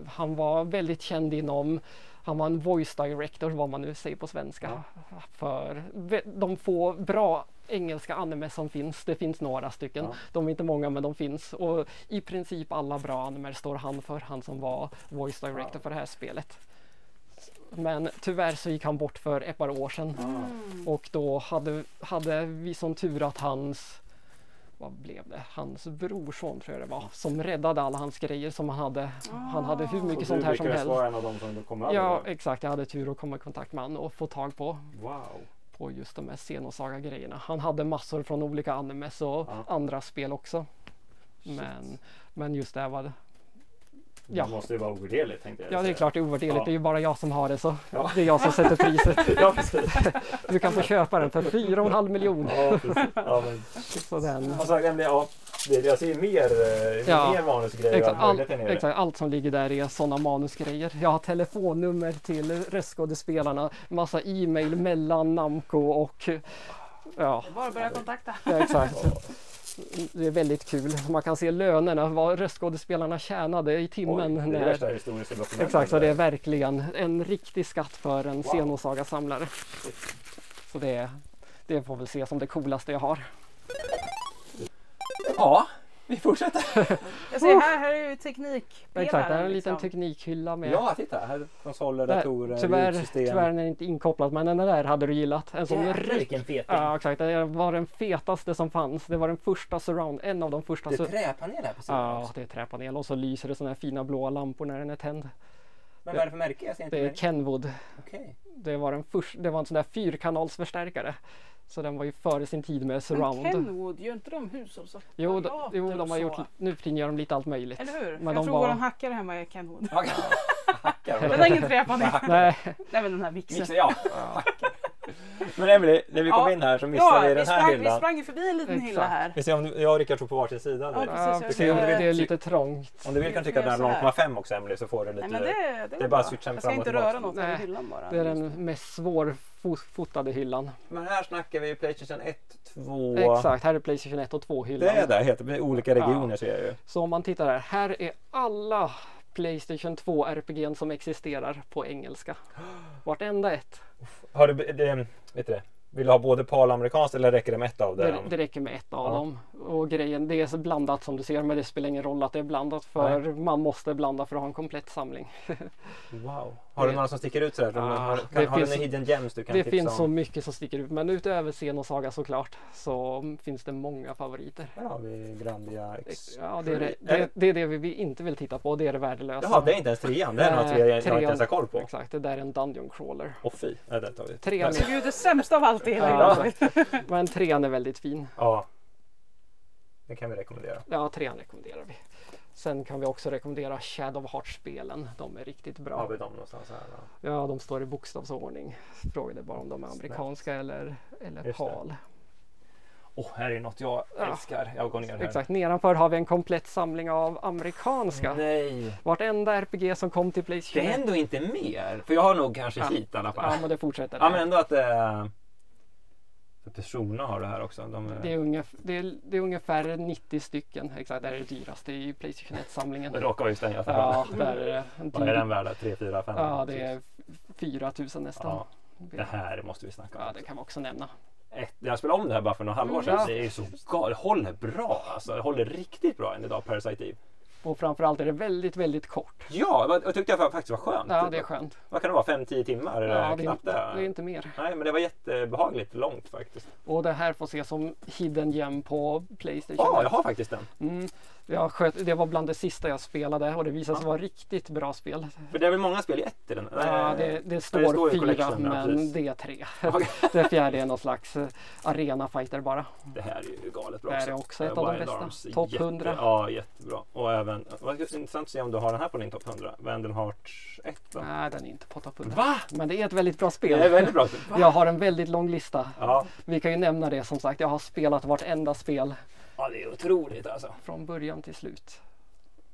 S3: han var väldigt känd inom, han var en voice director, vad man nu säger på svenska, för de få bra engelska anime som finns. Det finns några stycken, de är inte många men de finns, och i princip alla bra anime står han för, han som var voice director för det här spelet. Men tyvärr så gick han bort för ett par år sedan och då hade vi som tur att hans brorson tror jag det var, som räddade alla hans grejer som han hade. Han hade hur mycket sånt här som helst.
S2: Vara en av dem som kom över.
S3: Ja, exakt. Jag hade tur att komma i kontakt med honom och få tag på.
S2: Wow.
S3: På just de här Xenosaga-grejerna. Han hade massor från olika animes och andra spel också. Men just det här var det.
S2: Ja. Det måste ju vara ovärderligt, tänkte jag.
S3: Ja, det är klart det är ovärderligt.
S2: Ja.
S3: Det är ju bara jag som har det, så det är jag som sätter priset.
S2: Ja, precis.
S3: Du kan få köpa den för 4,5 miljoner.
S2: Ja, precis. Ja, men...
S3: Så den...
S2: Alltså, jag ser mer manusgrejer.
S3: Exakt, allt som ligger där är sådana manusgrejer. Jag har telefonnummer till röstskådespelarna, massa e-mail mellan Namco och... Ja.
S1: Bara börja kontakta.
S3: Ja, exakt. Det är väldigt kul. Man kan se lönerna, vad röstskådespelarna tjänade i timmen.
S2: Det är värsta historiska dokumentet.
S3: Exakt, så det är verkligen en riktig skatt för en Xenosaga-samlare. Så det får väl se som det coolaste jag har.
S2: Ja, vi fortsätter.
S1: Jag ser här är ju teknikpelaren.
S3: Exakt, det är en liten teknikhylla med.
S2: Ja, titta här. Konsoler, datorer, ljudsystem.
S3: Tyvärr är den inte inkopplad, men den där hade du gillat. En sån
S2: vilken feting.
S3: Ja, exakt. Det var den fetaste som fanns. Det var den första surround, en av de första.
S2: Det är träpanel här på sidan.
S3: Ja, det är träpanel och så lyser det såna här fina blåa lampor när den är tänd.
S2: Men vad är det för märke? Jag ser inte
S3: det är Kenwood.
S2: Okej.
S3: Det var en sån där fyrkanalsförstärkare. Så den var ju före sin tid med surround.
S1: Men Kenwood, gör inte de hushållsapparater?
S3: Jo, de har gjort, nu för tiden gör de lite allt möjligt.
S1: Eller hur?
S3: Men
S1: jag tror våran hackare hemma är Kenwood.
S2: Hackar.
S1: Det är ingen träpanel.
S3: Nej,
S1: men den här vixen.
S2: Ja. Men Emily, när vi kom in här så missade vi den här hyllan.
S1: Vi sprang ju förbi en liten hylla här.
S2: Vi ser om jag och Rickard tog på varsin sida.
S1: Precis,
S3: det är lite trångt.
S2: Om du vill kan tycka att den är 0,5 också, Emily, så får du lite...
S1: Nej, men det
S2: är bara att switcha fram och
S1: jag ska inte röra något med hyllan bara.
S3: Det är den mest svårfotade hyllan.
S2: Men här snackar vi Playstation 1, 2...
S3: Exakt, här är Playstation 1 och 2 hyllan.
S2: Det är där heter det, olika regioner ser jag ju.
S3: Så om man tittar här är alla Playstation 2 RPG:n som existerar på engelska. Vartenda ett.
S2: Har du, vet du det? Vill du ha både PAL-amerikanskt eller räcker det med ett av det?
S3: Det räcker med ett av dem. Och grejen, det är så blandat som du ser, men det spelar ingen roll att det är blandat, för man måste blanda för att ha en komplett samling.
S2: Wow. Har du några som sticker ut sådär? Har du en hidden gems du kan
S3: det
S2: tipsa
S3: finns
S2: om?
S3: så mycket som sticker ut, men utöver Xenosaga såklart så finns det många favoriter.
S2: Här har vi Grandia X.
S3: Ja, det är det vi inte vill titta på, det är det värdelösa.
S2: Jaha, det är inte ens trean, det är något jag inte ens har koll på.
S3: Exakt, det där är en dungeon crawler.
S2: Och fy, det tar vi.
S3: Trean
S1: är det sämsta av allt
S3: men trean är väldigt fin.
S2: Ja. Den kan vi rekommendera.
S3: Ja, trean rekommenderar vi. Sen kan vi också rekommendera Shadow of Heart-spelen. De är riktigt bra.
S2: Har vi dem någonstans här då?
S3: Ja, de står i bokstavsordning. Frågade bara om de är amerikanska eller PAL.
S2: Här är något jag älskar. Jag går ner här.
S3: Exakt, nedanför har vi en komplett samling av amerikanska.
S2: Nej.
S3: Vartenda RPG som kom till PlayStation.
S2: Det är ändå inte mer. För jag har nog kanske hit i alla fall.
S3: Ja, men det fortsätter.
S2: Ja, men ändå att Persona har det här också.
S3: Det är ungefär 90 stycken. Exakt, det är det dyraste i PlayStation 1-samlingen.
S2: Det råkar ju stänga.
S3: Ja, där är det.
S2: Vad är den värda? 3, 4, 5?
S3: Ja, det är 4 000 nästan.
S2: Ja, det här måste vi snacka om.
S3: Ja, det kan vi också nämna.
S2: Jag spelade om det här bara för några halvår sedan. Det är så galet. Det håller bra. Alltså, det håller riktigt bra än idag, Parasite Eve.
S3: Och framförallt är det väldigt, väldigt kort.
S2: Ja, jag tyckte jag faktiskt var skönt.
S3: Ja, det är skönt.
S2: Vad kan det vara? 5-10 timmar?
S3: Ja,
S2: knappt
S3: det är inte mer.
S2: Nej, men det var jättebehagligt långt faktiskt.
S3: Och det här får ses som hidden gem på PlayStation.
S2: Ja, jag har faktiskt den.
S3: Det var bland det sista jag spelade och det visade sig vara riktigt bra spel.
S2: För det är väl många spel i ett i den?
S3: Ja, det står 4 men det är 3. Det fjärde är någon slags arena fighter bara.
S2: Det här är ju galet bra.
S3: Det här är också ett av de bästa. Topp 100.
S2: Ja, jättebra. Och även, vad intressant att se om du har den här på din topp 100. Vandal Hearts 1 va?
S3: Nej, den är inte på topp 100.
S2: Va?
S3: Men det är ett väldigt bra spel.
S2: Det är väldigt bra spel.
S3: Jag har en väldigt lång lista.
S2: Ja.
S3: Vi kan ju nämna det som sagt. Jag har spelat vartenda spel.
S2: Ja, det är otroligt alltså.
S3: Från början till slut.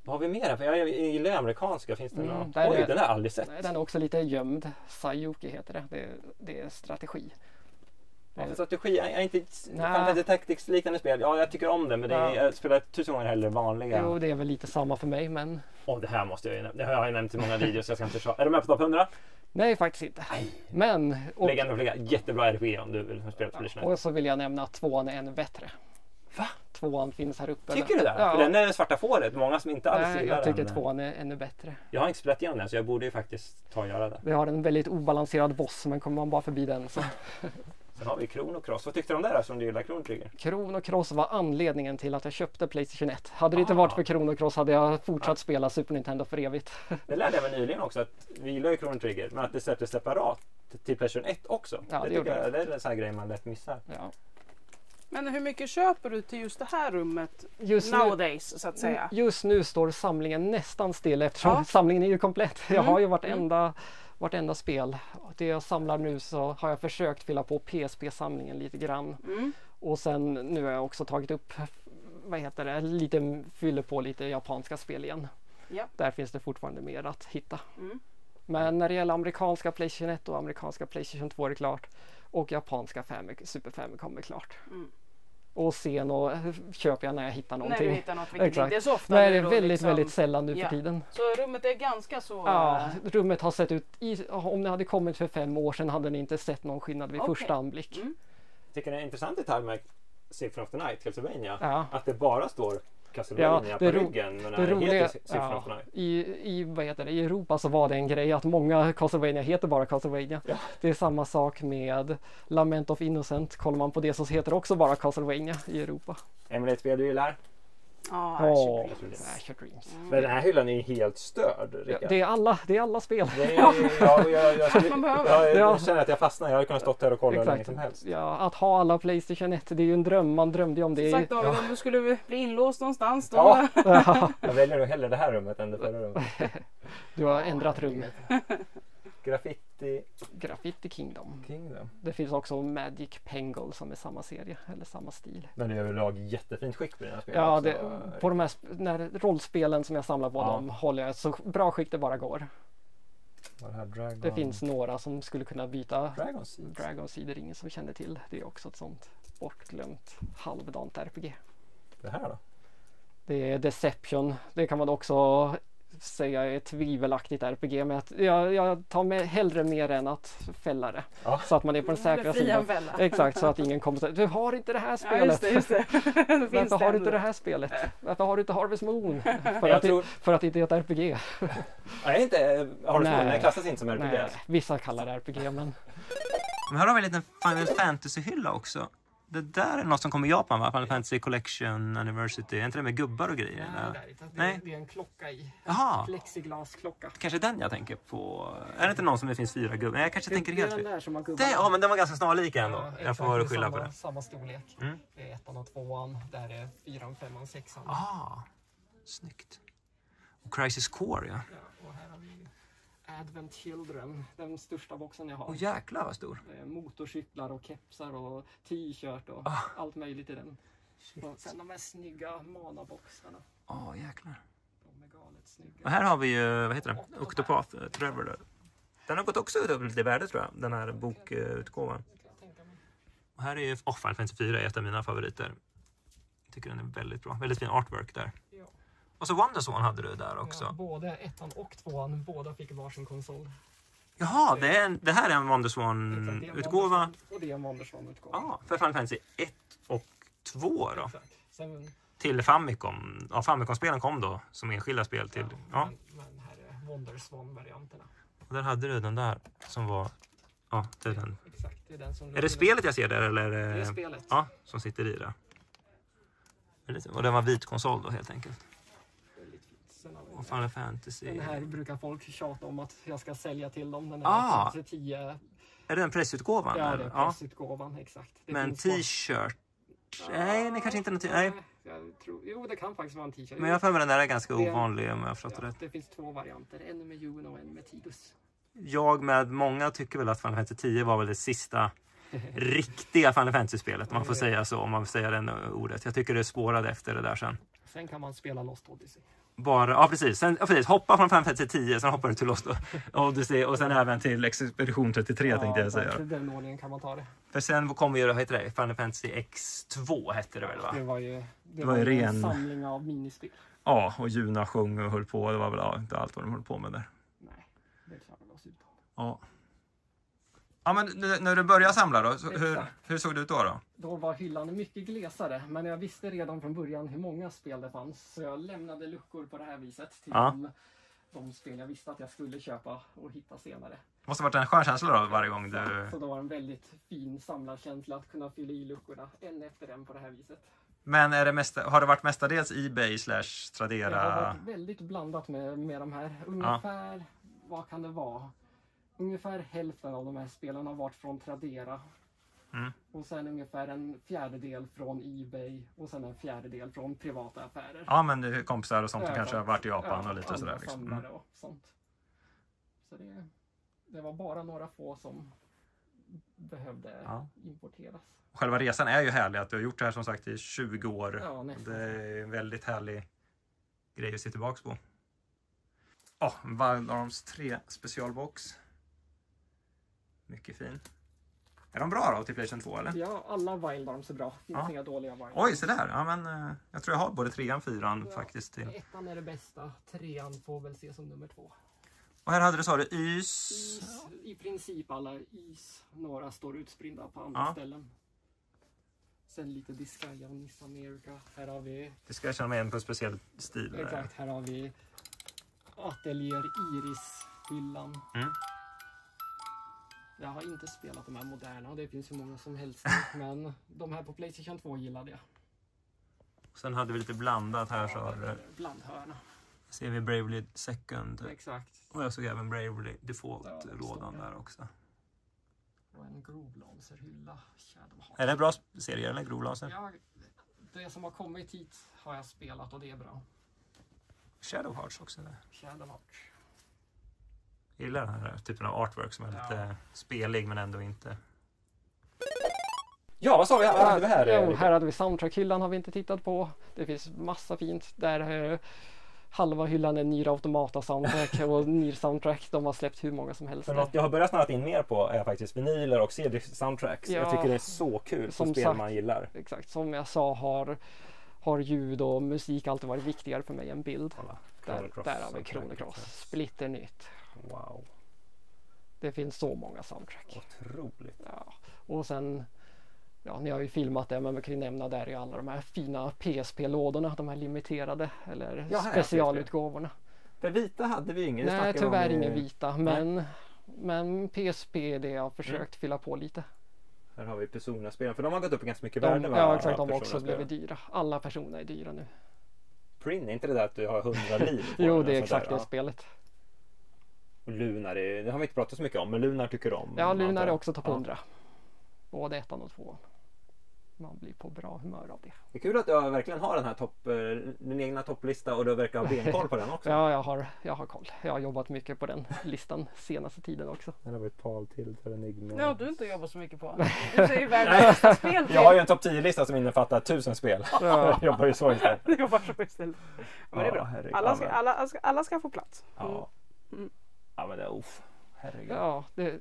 S2: Vad har vi mer? För jag gillar amerikanska. Finns det någon?
S3: Den har
S2: jag aldrig sett.
S3: Den är också lite gömd. Sayuki heter det. Det är strategi.
S2: Ja, strategi är inte Fantasy Tactics liknande spel. Ja, jag tycker om det, men jag spelar 1000 gånger hellre vanliga.
S3: Jo, det är väl lite samma för mig, men...
S2: Det här måste jag ju nämna. Det har jag nämnt i många videos, jag ska inte Är du med på topp 100?
S3: Nej, faktiskt inte. Men...
S2: Jättebra RPG om du vill spela Expedition.
S3: Och så vill jag nämna att 2:an är ännu bättre.
S2: Va?
S3: 2:an finns här uppe.
S2: Tycker du det?
S3: Ja.
S2: För den är svarta fåret. Många som inte alls gillar den.
S3: Jag tycker 2:an är ännu bättre.
S2: Jag har inte spelat igenom den, så jag borde ju faktiskt ta och göra det.
S3: Vi har en väldigt obalanserad boss, men kommer man bara förbi den så...
S2: Sen har vi Chrono Cross. Vad tyckte du om det där som du gillar Chrono Trigger?
S3: Chrono Cross var anledningen till att jag köpte PlayStation 1. Hade det inte varit för Chrono Cross hade jag fortsatt spela Super Nintendo för evigt.
S2: Det lärde jag mig nyligen också, att vi gillar ju Chrono Trigger, men att det släpptes separat till PlayStation 1 också.
S3: Ja,
S2: det är en sån här grej man lätt missar.
S3: Ja.
S1: Men hur mycket köper du till just det här rummet nowadays, så att säga?
S3: Just nu står samlingen nästan still eftersom samlingen är ju komplett. Jag har ju vartenda spel. Det jag samlar nu så har jag försökt fylla på PSP-samlingen lite grann. Och sen nu har jag också tagit upp fyller på lite japanska spel igen.
S1: Ja.
S3: Där finns det fortfarande mer att hitta. Men när det gäller amerikanska PlayStation 1 och amerikanska PlayStation 2 är det klart. Och japanska Super Famicom är klart. Och sen köper jag när jag hittar någonting.
S1: När du hittar något, vilket inte är så ofta.
S3: Nej, det är väldigt sällan nu för tiden.
S1: Så rummet är ganska så...
S3: Ja, rummet har sett ut... om det hade kommit för 5 år sedan hade ni inte sett någon skillnad vid första anblick.
S2: Jag tycker det är en intressant detalj med Symphony of the Night, Castlevania.
S3: Ja.
S2: Att det bara står Castlevania på ryggen. Men det roliga Symphony of the Night.
S3: I Europa så var det en grej att många Castlevania heter bara Castlevania. Ja. Det är samma sak med Lament of Innocent. Kollar man på det så heter det också bara Castlevania i Europa.
S2: Emily, ett spel du gillar?
S3: Asher Dreams.
S2: Men den här hyllan är ju helt störd, Rickard.
S3: Det är alla spel.
S2: Jag känner att jag fastnar. Jag hade kunnat stått här och kolla hur länge som helst.
S3: Ja, att ha alla PlayStation 1, det är ju en dröm. Man drömde ju om det.
S1: Sagt David, om du skulle bli inlåst någonstans då...
S2: Jag väljer nog hellre det här rummet än det förra rummet.
S3: Du har ändrat rum.
S2: Graffiti
S3: Kingdom. Det finns också Magic Penguin som är samma serie eller samma stil.
S2: Men det är överlag jättefint skick på dina spel.
S3: Ja, på de här rollspelen som jag samlar på dem håller jag så bra skick det bara går. Det finns några som skulle kunna byta Dragon Seed, ingen som känner till. Det är också ett sånt bortglömt halvdant RPG.
S2: Det här då?
S3: Det är Deception. Det kan man också säga är ett tvivelaktigt RPG, men jag tar med hellre mer än att fälla det. Ja. Så att man är på den säkra sidan. Exakt, så att ingen kommer att säga du har inte det här spelet.
S1: Ja, just det.
S3: Varför har du inte det här spelet? Varför har du inte Harvest Moon? För att det inte är ett RPG.
S2: Nej, inte Harvest Moon. Det klassas inte som RPG.
S3: Nej, vissa kallar det RPG, men...
S2: här har vi en liten Final Fantasy-hylla också. Det där är något som kommer i Japan, va? Final Fantasy Collection Anniversary. Är inte det med gubbar och grejer?
S3: Nej, det är en klocka i.
S2: Jaha.
S3: Plexiglasklocka.
S2: Kanske den jag tänker på. Är det inte någon som det finns 4 gubbar? Jag kanske tänker helt fel.
S3: Den där som har gubbar.
S2: Ja, men den var ganska snarlik ändå.
S3: Ja,
S2: jag får skylla på det.
S3: Samma storlek. Det är 1:an och 2:an. Där är 4:an, 5:an, 6:an.
S2: Snyggt. Och Crisis Core, ja.
S3: Och här har vi Advent Children, den största boxen jag har.
S2: Jäklar vad stor.
S3: Motorcyklar och kepsar och t-shirt och allt möjligt i den. Och sen de här snygga Mana-boxarna.
S2: Jäklar.
S3: De är galet snygga.
S2: Och här har vi ju, vad heter det? Octopath Traveler. Den har gått också upp lite i värde, tror jag, den här bokutgåvan. Och här är ju Final Fantasy 4 är ett av mina favoriter. Jag tycker den är väldigt bra. Väldigt fin artwork där. Ja. Och så Wonderswan hade du där också.
S3: Ja, både 1:an och 2:an, båda fick varsin konsol.
S2: Jaha, det här är en Wonderswan-utgåva.
S3: Och det är en Wonderswan-utgåva.
S2: Ja, för Final Fantasy 1 och 2 då.
S3: Sen...
S2: Till Famicom. Ja, Famicom-spelen kom då som enskilda spel till...
S3: Ja. Men här är Wonderswan-varianterna.
S2: Och där hade du den där som var... Ja, det är den.
S3: Exakt, det är den som...
S2: Är det spelet jag ser där eller?
S3: Det är spelet.
S2: Ja, som sitter i det. Och den var vit konsol då helt enkelt. Och Final Fantasy.
S3: Den här brukar folk tjata om att jag ska sälja till dem. Den här 10...
S2: Är det en pressutgåvan?
S3: Ja, det är pressutgåvan, exakt. Det
S2: men t-shirt? Nej, det kanske inte är något... Nej.
S3: Jo, det kan faktiskt vara en t-shirt.
S2: Men jag för mig den där är ganska ovanlig om jag har förstått rätt.
S3: Det finns 2 varianter, en med Juven och en med Tidus.
S2: Jag med många tycker väl att Final Fantasy 10 var väl det sista riktiga Final Fantasy-spelet. Man får säga så om man vill säga den ordet. Jag tycker det spårade efter det där sen.
S3: Sen kan man spela Lost Odyssey.
S2: bara, ja precis. Precis, hoppa från Final Fantasy 10, sen hoppar du till Lost Odyssey och sen även till Expedition 33 tänkte jag säga.
S3: Den ordningen kan man ta det.
S2: För sen kommer ju, vad heter det? Final Fantasy X2 hette det väl va?
S3: Det var ju
S2: ren
S3: en samling av minispel.
S2: Ja, och Juna sjöng och höll på. Det var väl inte allt vad de höll på med där.
S3: Nej, det klarar vi oss utan.
S2: Ja. Ja, men när du började samla då, hur såg det ut då?
S3: Då var hyllan mycket glesare, men jag visste redan från början hur många spel det fanns. Så jag lämnade luckor på det här viset till de spel jag visste att jag skulle köpa och hitta senare.
S2: Det måste ha varit en skön känsla då varje gång du...
S3: Så då var det en väldigt fin samlarkänsla att kunna fylla i luckorna en efter en på det här viset.
S2: Men är det har det varit mestadels eBay/Tradera?
S3: Det har varit väldigt blandat med de här. Ungefär, vad kan det vara? Ungefär hälften av de här spelen har varit från Tradera. Och sen ungefär en fjärdedel från eBay och sen en fjärdedel från privata affärer.
S2: Ja, men det är kompisar och sånt som kanske har varit i Japan och lite sådär.
S3: Liksom. Och sånt. Så det var bara några få som behövde importeras.
S2: Själva resan är ju härlig, att du har gjort det här som sagt i 20 år.
S3: Ja, nästan.
S2: Det är en väldigt härlig grej att se tillbaka på. Wild Arms 3 specialbox. Mycket fin. Är de bra då till PlayStation 2 eller?
S3: Ja, alla Wild Arms är bra. Finns inga dåliga Wild Arms.
S2: Oj, så där. Ja, men jag tror jag har både 3 och 4 faktiskt till.
S3: 1 är det bästa. 3 får väl se som nummer 2.
S2: Och här hade du, sa du, Ys.
S3: I princip alla Ys. Några står utspridda på andra ställen. Sen lite Disgaea och Miss America. Här har vi...
S2: Disgaea känner mig igen på en speciell stil.
S3: Exakt, här har vi Atelier Iris-hyllan. Jag har inte spelat de här moderna, det finns ju många som helst. Men de här på PlayStation 2 gillade jag.
S2: Sen hade vi lite blandat här. Så
S3: blandhörna.
S2: Ser vi Bravely Second.
S3: Exakt.
S2: Och jag såg även Bravely Default-lådan där också.
S3: Och en Grovlancer-hylla.
S2: Är det en bra serie eller Grovlancer?
S3: Ja, det som har kommit hit har jag spelat och det är bra.
S2: Shadow Hearts också. Där.
S3: Shadow Hearts.
S2: Jag gillar den här typen av artwork som är lite spelig men ändå inte. Ja, vad sa vi? Vad hade vi här?
S3: Här hade vi soundtrack-hyllan, har vi inte tittat på. Det finns massa fint. Där halva hyllan är Nier Automata soundtrack och Nier soundtrack. De har släppt hur många som helst.
S2: För något jag har börjat snarare in mer på är faktiskt vinyler och CD-soundtracks. Jag tycker det är så kul som spel man gillar.
S3: Exakt, som jag sa har ljud och musik alltid varit viktigare för mig än bild. Där har vi Chrono Cross. Splitternytt.
S2: Wow.
S3: Det finns så många soundtrack.
S2: Otroligt.
S3: Ja. Och sen, ni har ju filmat det, men man kan ju nämna där i alla de här fina PSP-lådorna, de här limiterade eller specialutgåvorna.
S2: För vita hade vi ingen.
S3: Nej, tyvärr ingen vita, men PSP är det jag har försökt fylla på lite.
S2: Här har vi Persona-spelen, för de har gått upp ganska mycket värde.
S3: Ja, exakt, de har också blivit dyra. Alla personer är dyra nu.
S2: Prin, är inte det där att du har 100 liv?
S3: Jo, det är exakt det spelet.
S2: Och Lunar, det har vi inte pratat så mycket om, men Lunar tycker om.
S3: Ja, Lunar är också topp 100. Både 1 och 2. Man blir på bra humör av det.
S2: Det är kul att du verkligen har den här din egna topplista och du verkar ha benkoll på den också.
S3: Ja, jag har koll. Jag har jobbat mycket på den listan senaste tiden också.
S2: Den har vi ett par till för Enigma.
S1: Ja, du inte jobbat så mycket på. Du säger världens bästa spel till.
S2: Jag har ju en topp 10-lista som innefattar 1000 spel. Jag jobbar ju så istället.
S1: Du jobbar så istället. Men det är bra. Alla ska få plats.
S2: Ja. Ja, men det är herregud.
S3: Ja, det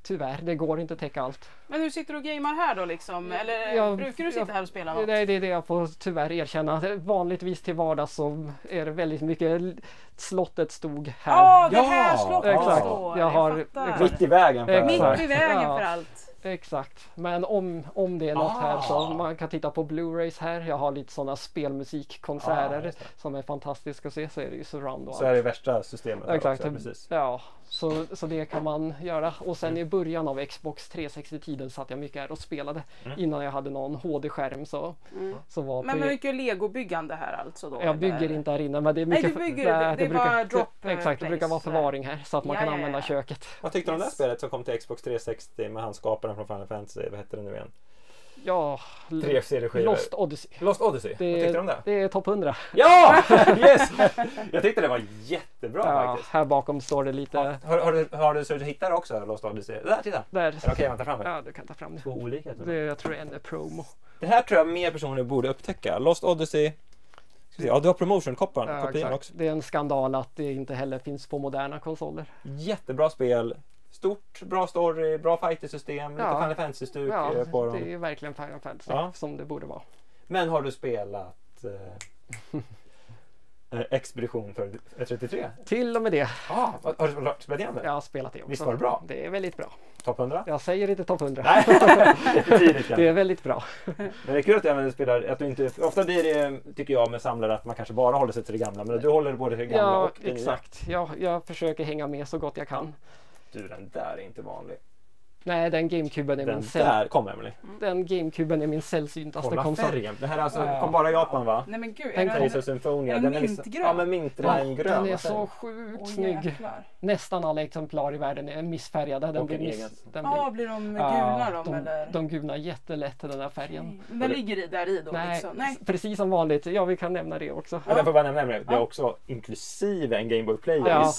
S3: tyvärr, det går inte att täcka allt.
S1: Men hur sitter du och gamer här då liksom? Eller brukar du sitta här och spela något?
S3: Det är det jag får tyvärr erkänna. Vanligtvis till vardags så är det väldigt mycket. Slottet stod här.
S1: Ja, det här slottet
S3: exakt.
S1: står.
S3: Jag har
S2: mitt i vägen
S1: för allt.
S3: Exakt, men om det är något här så man kan titta på Blu-rays här. Jag har lite sådana spelmusikkonserter som är fantastiska att se, så är det ju surround och allt.
S2: Så är det värsta systemet.
S3: Exakt,
S2: också, precis.
S3: Ja, så det kan man göra. Och sen i början av Xbox 360-tiden satt jag mycket här och spelade innan jag hade någon HD-skärm. Så var
S1: men mycket Lego-byggande här alltså då?
S3: Jag bygger inte här inne, men det är mycket...
S1: Nej, du bygger, det är bara drop
S3: exakt, det brukar vara förvaring här så att man kan använda köket.
S2: Vad tyckte du om det här spelet som kom till Xbox 360 med han skaparen från Final Fantasy? Vad hette det nu igen?
S3: Ja, Lost Odyssey.
S2: Lost Odyssey, vad tyckte du om det?
S3: Det är topp 100.
S2: Ja! Yes! Jag tyckte det var jättebra faktiskt.
S3: Här bakom står det lite...
S2: Har du suttit och hittat också Lost Odyssey? Där, titta!
S3: Där.
S2: Okej, man tar fram det.
S3: Ja, du kan ta fram det.
S2: Två olika.
S3: Jag tror det är en promo.
S2: Det här tror jag mer personer borde upptäcka. Lost Odyssey. Ja, du har promotion-kopian också.
S3: Det är en skandal att det inte heller finns på moderna konsoler.
S2: Jättebra spel. Stort, bra story, bra fighter-system, lite Final Fantasy-stuk på dem.
S3: Det är verkligen Final Fantasy som det borde vara.
S2: Men har du spelat Expedition för 33?
S3: Till och med det.
S2: Har du spelat igen det?
S3: Jag har spelat det också.
S2: Visst var det bra?
S3: Det är väldigt bra.
S2: Topp 100?
S3: Jag säger inte topp 100.
S2: Nej, det
S3: är väldigt bra.
S2: Men det är kul att du spelar, att du inte, ofta blir det, tycker jag, med samlare att man kanske bara håller sig till det gamla, men du håller både till det gamla och det
S3: exakt. Jag försöker hänga med så gott jag kan.
S2: Du, den där är inte vanlig.
S3: Nej, den GameCuben är Den GameCuben är min sällsyntaste konsol.
S2: Färgen. Det här är alltså, kom bara i Japan, va?
S1: Nej men gud,
S2: den är mintgrön. Ja, men mintgrön.
S3: Den är så sjukt snygg. Nästan alla exemplar i världen är missfärgade.
S1: Blir de gula eller?
S3: De gulnar jättelätt den där färgen.
S1: Den ligger där i då?
S3: Nej, precis som vanligt. Ja, vi kan nämna det också.
S2: Jag får bara nämna det. Det är också inklusive en Game Boy Player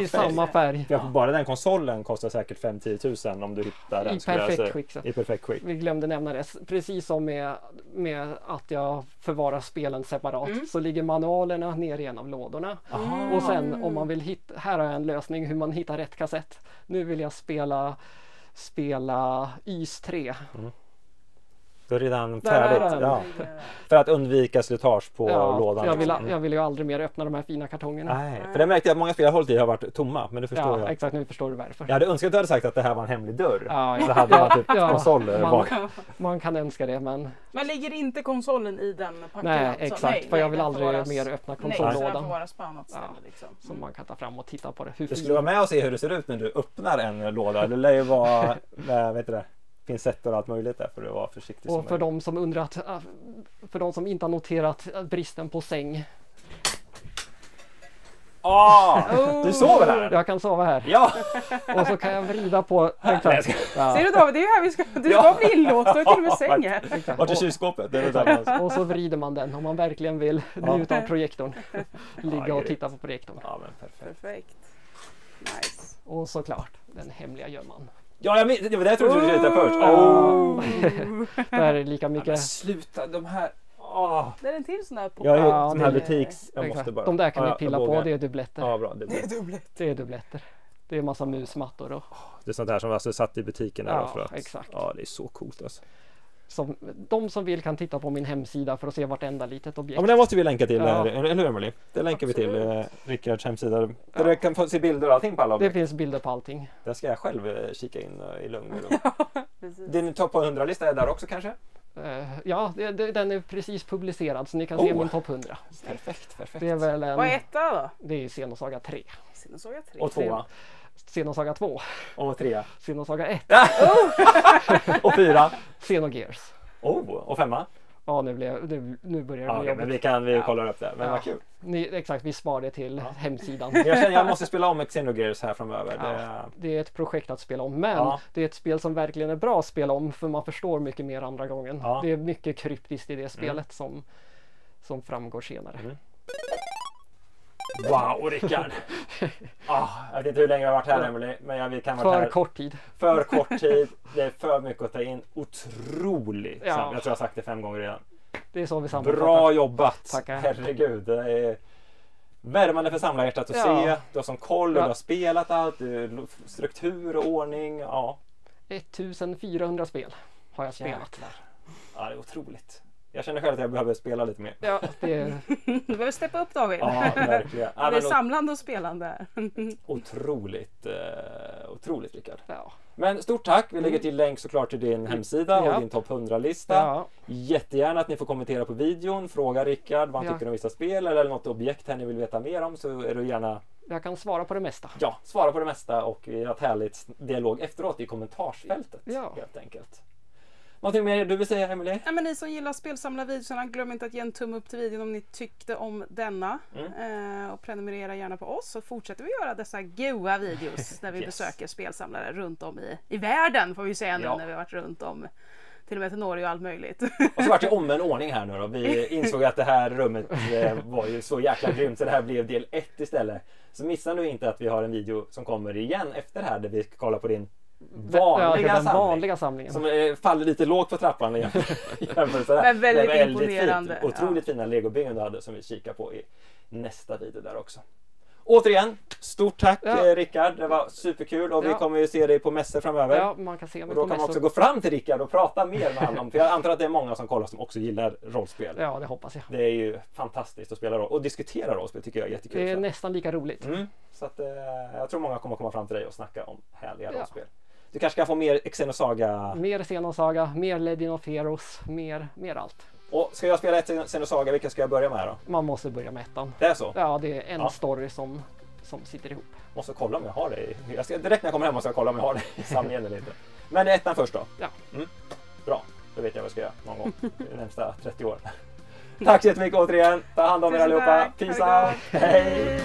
S2: i samma färg. Bara den konsolen kostar säkert 5-10 000 om du hittar den i perfekt skick.
S3: Vi glömde nämna det. Precis som med att jag förvarar spelen separat så ligger manualerna ner i en av lådorna. Och sen om man vill hitta, här har jag en lösning hur man hittar rätt kassett. Nu vill jag spela YS 3.
S2: Det är redan färdigt. Ja. För att undvika slitage på lådan.
S3: Jag vill ju aldrig mer öppna de här fina kartongerna.
S2: Nej, för det märkte jag att många spel jag hållit i har varit tomma. Men det förstår jag.
S3: Exakt, nu förstår du varför.
S2: Jag hade önskat att du hade sagt att det här var en hemlig dörr. Så hade man typ konsoler bak.
S3: Man kan önska det, men...
S1: Men ligger inte konsolen i den packen?
S3: Nej, exakt. För jag vill aldrig mer öppna konsollådan.
S1: Nej, så får vara spannat ställe liksom.
S3: Så man kan ta fram och titta på det.
S2: Du skulle vara med och se hur det ser ut när du öppnar en låda. Det lär ju vara, vet du det? Pincettor och allt möjligt där för att vara försiktig.
S3: Och för de som undrat, för de som inte har noterat bristen på säng.
S2: Du sover här?
S3: Jag kan sova här.
S2: Ja.
S3: Och så kan jag vrida på...
S1: Ser du David, det är här du ska bli inlåst, du är till och med sängen.
S2: Vart är kylskåpet?
S3: Och så vrider man den om man verkligen vill njuta av projektorn. Ligga och titta på projektorn.
S2: Ja, men perfekt.
S1: Nice.
S3: Och såklart, den hemliga gömman.
S2: Ja, det var det jag trodde du skulle säga först.
S3: Det här är lika mycket...
S2: sluta, de här...
S1: Det är en till sån här på.
S2: De här butiks... Jag måste bara...
S3: De där kan ni pilla på, det är dubbletter.
S2: Ja, bra.
S1: Det är dubbletter.
S3: Det är massa musmattor och...
S2: Det är sånt här som alltså satt i butiken där för att...
S3: exakt.
S2: Ja, det är så coolt alltså.
S3: De som vill kan titta på min hemsida för att se vartenda litet objekt.
S2: Ja, men den måste vi länka till, eller hur Emily? Det länkar vi till Rickards hemsida. Där du kan få se bilder och allting på alla objekt.
S3: Det finns bilder på allting.
S2: Där ska jag själv kika in i lugn och ro. Din topp 100-lista är där också kanske?
S3: Den är precis publicerad så ni kan se min topp 100.
S2: Perfekt.
S3: Det är väl
S1: vad är etta då?
S3: Det är Xenosaga 3.
S2: Och 2.
S3: Xenosaga 2.
S2: Och 3.
S3: Xenosaga 1.
S2: Och 4.
S3: Xenogears.
S2: Och 5.
S3: Ja, nu börjar det bli jobbigt.
S2: Men vi kollar upp det. Men vad kul.
S3: Exakt, vi sparar det till hemsidan.
S2: Jag känner jag måste spela om Xenogears här framöver.
S3: Det är ett projekt att spela om, men det är ett spel som verkligen är bra att spela om för man förstår mycket mer andra gången. Det är mycket kryptiskt i det spelet som framgår senare.
S2: Wow, Rickard! Jag vet inte hur länge jag har varit här, Emily, men vi kan vara här.
S3: Kort tid.
S2: För kort tid. Det är för mycket att ta in. Otroligt. Jag tror jag har sagt det 5 gånger redan.
S3: Det är så vi sammanfattar.
S2: Bra jobbat!
S3: Tackar.
S2: Herregud, det är värmande för samlarhjärtat att se. Du har som koll, du har spelat allt, struktur och ordning.
S3: 1400 spel har jag spelat.
S2: Ja, det är otroligt. Jag känner själv att jag behöver spela lite mer.
S3: Ja,
S1: Du behöver steppa upp, David.
S2: Ja, verkligen.
S1: Det är samlande och spelande.
S2: Otroligt Rickard.
S3: Ja.
S2: Men stort tack. Vi lägger till länk såklart till din hemsida och din topp 100-lista. Jättegärna att ni får kommentera på videon. Fråga Rickard vad han tycker om vissa spel eller något objekt här ni vill veta mer om, så är du gärna...
S3: Jag kan svara på det mesta.
S2: Ja, svara på det mesta och vi har ett härligt dialog efteråt i kommentarsfältet helt enkelt. Någonting mer du vill säga, Emily?
S1: Ja, men ni som gillar spelsamlarvideorna, glöm inte att ge en tumme upp till videon om ni tyckte om denna. Och prenumerera gärna på oss, så fortsätter vi göra dessa goa videos där vi besöker spelsamlare runt om i världen, får vi säga nu när vi har varit runt om. Till och med till Norge och allt möjligt. Och
S2: så vart det omvänd ordning här nu då. Vi insåg att det här rummet var ju så jäkla grymt, så det här blev del 1 istället. Så missa nu inte att vi har en video som kommer igen efter det här där vi kollar på din
S3: vanliga samlingen.
S2: Som faller lite lågt på trappan igen.
S1: Men väldigt imponerande.
S2: Fint. Otroligt fina legobyggen du hade som vi kikar på i nästa video där också. Återigen, stort tack Rickard, det var superkul och vi kommer ju se dig på mässor framöver.
S3: Ja, man kan se mig
S2: och då
S3: på
S2: kan man
S3: mässor.
S2: också gå fram till Rickard och prata mer med honom. För jag antar att det är många som kollar som också gillar rollspel.
S3: Ja, det hoppas jag.
S2: Det är ju fantastiskt att spela roll och diskutera rollspel tycker jag är jättekul.
S3: Det är nästan lika roligt.
S2: Så att, jag tror många kommer komma fram till dig och snacka om härliga rollspel. Du kanske kan få mer Xenosaga.
S3: Mer Xenosaga, mer Legend of Heroes, mer allt.
S2: Och ska jag spela ett Xenosaga, vilka ska jag börja med då?
S3: Man måste börja med ettan.
S2: Det är så?
S3: Ja, det är en story som sitter ihop.
S2: Måste kolla om jag har det. Jag ska, direkt när jag kommer hem måste jag kolla om jag har det i samlingen eller inte. Men det är ettan först då?
S3: Ja.
S2: Bra, då vet jag vad jag ska göra någon gång de närmsta 30 år. Tack så jättemycket återigen. Ta hand om er allihopa. Peace out. Hej!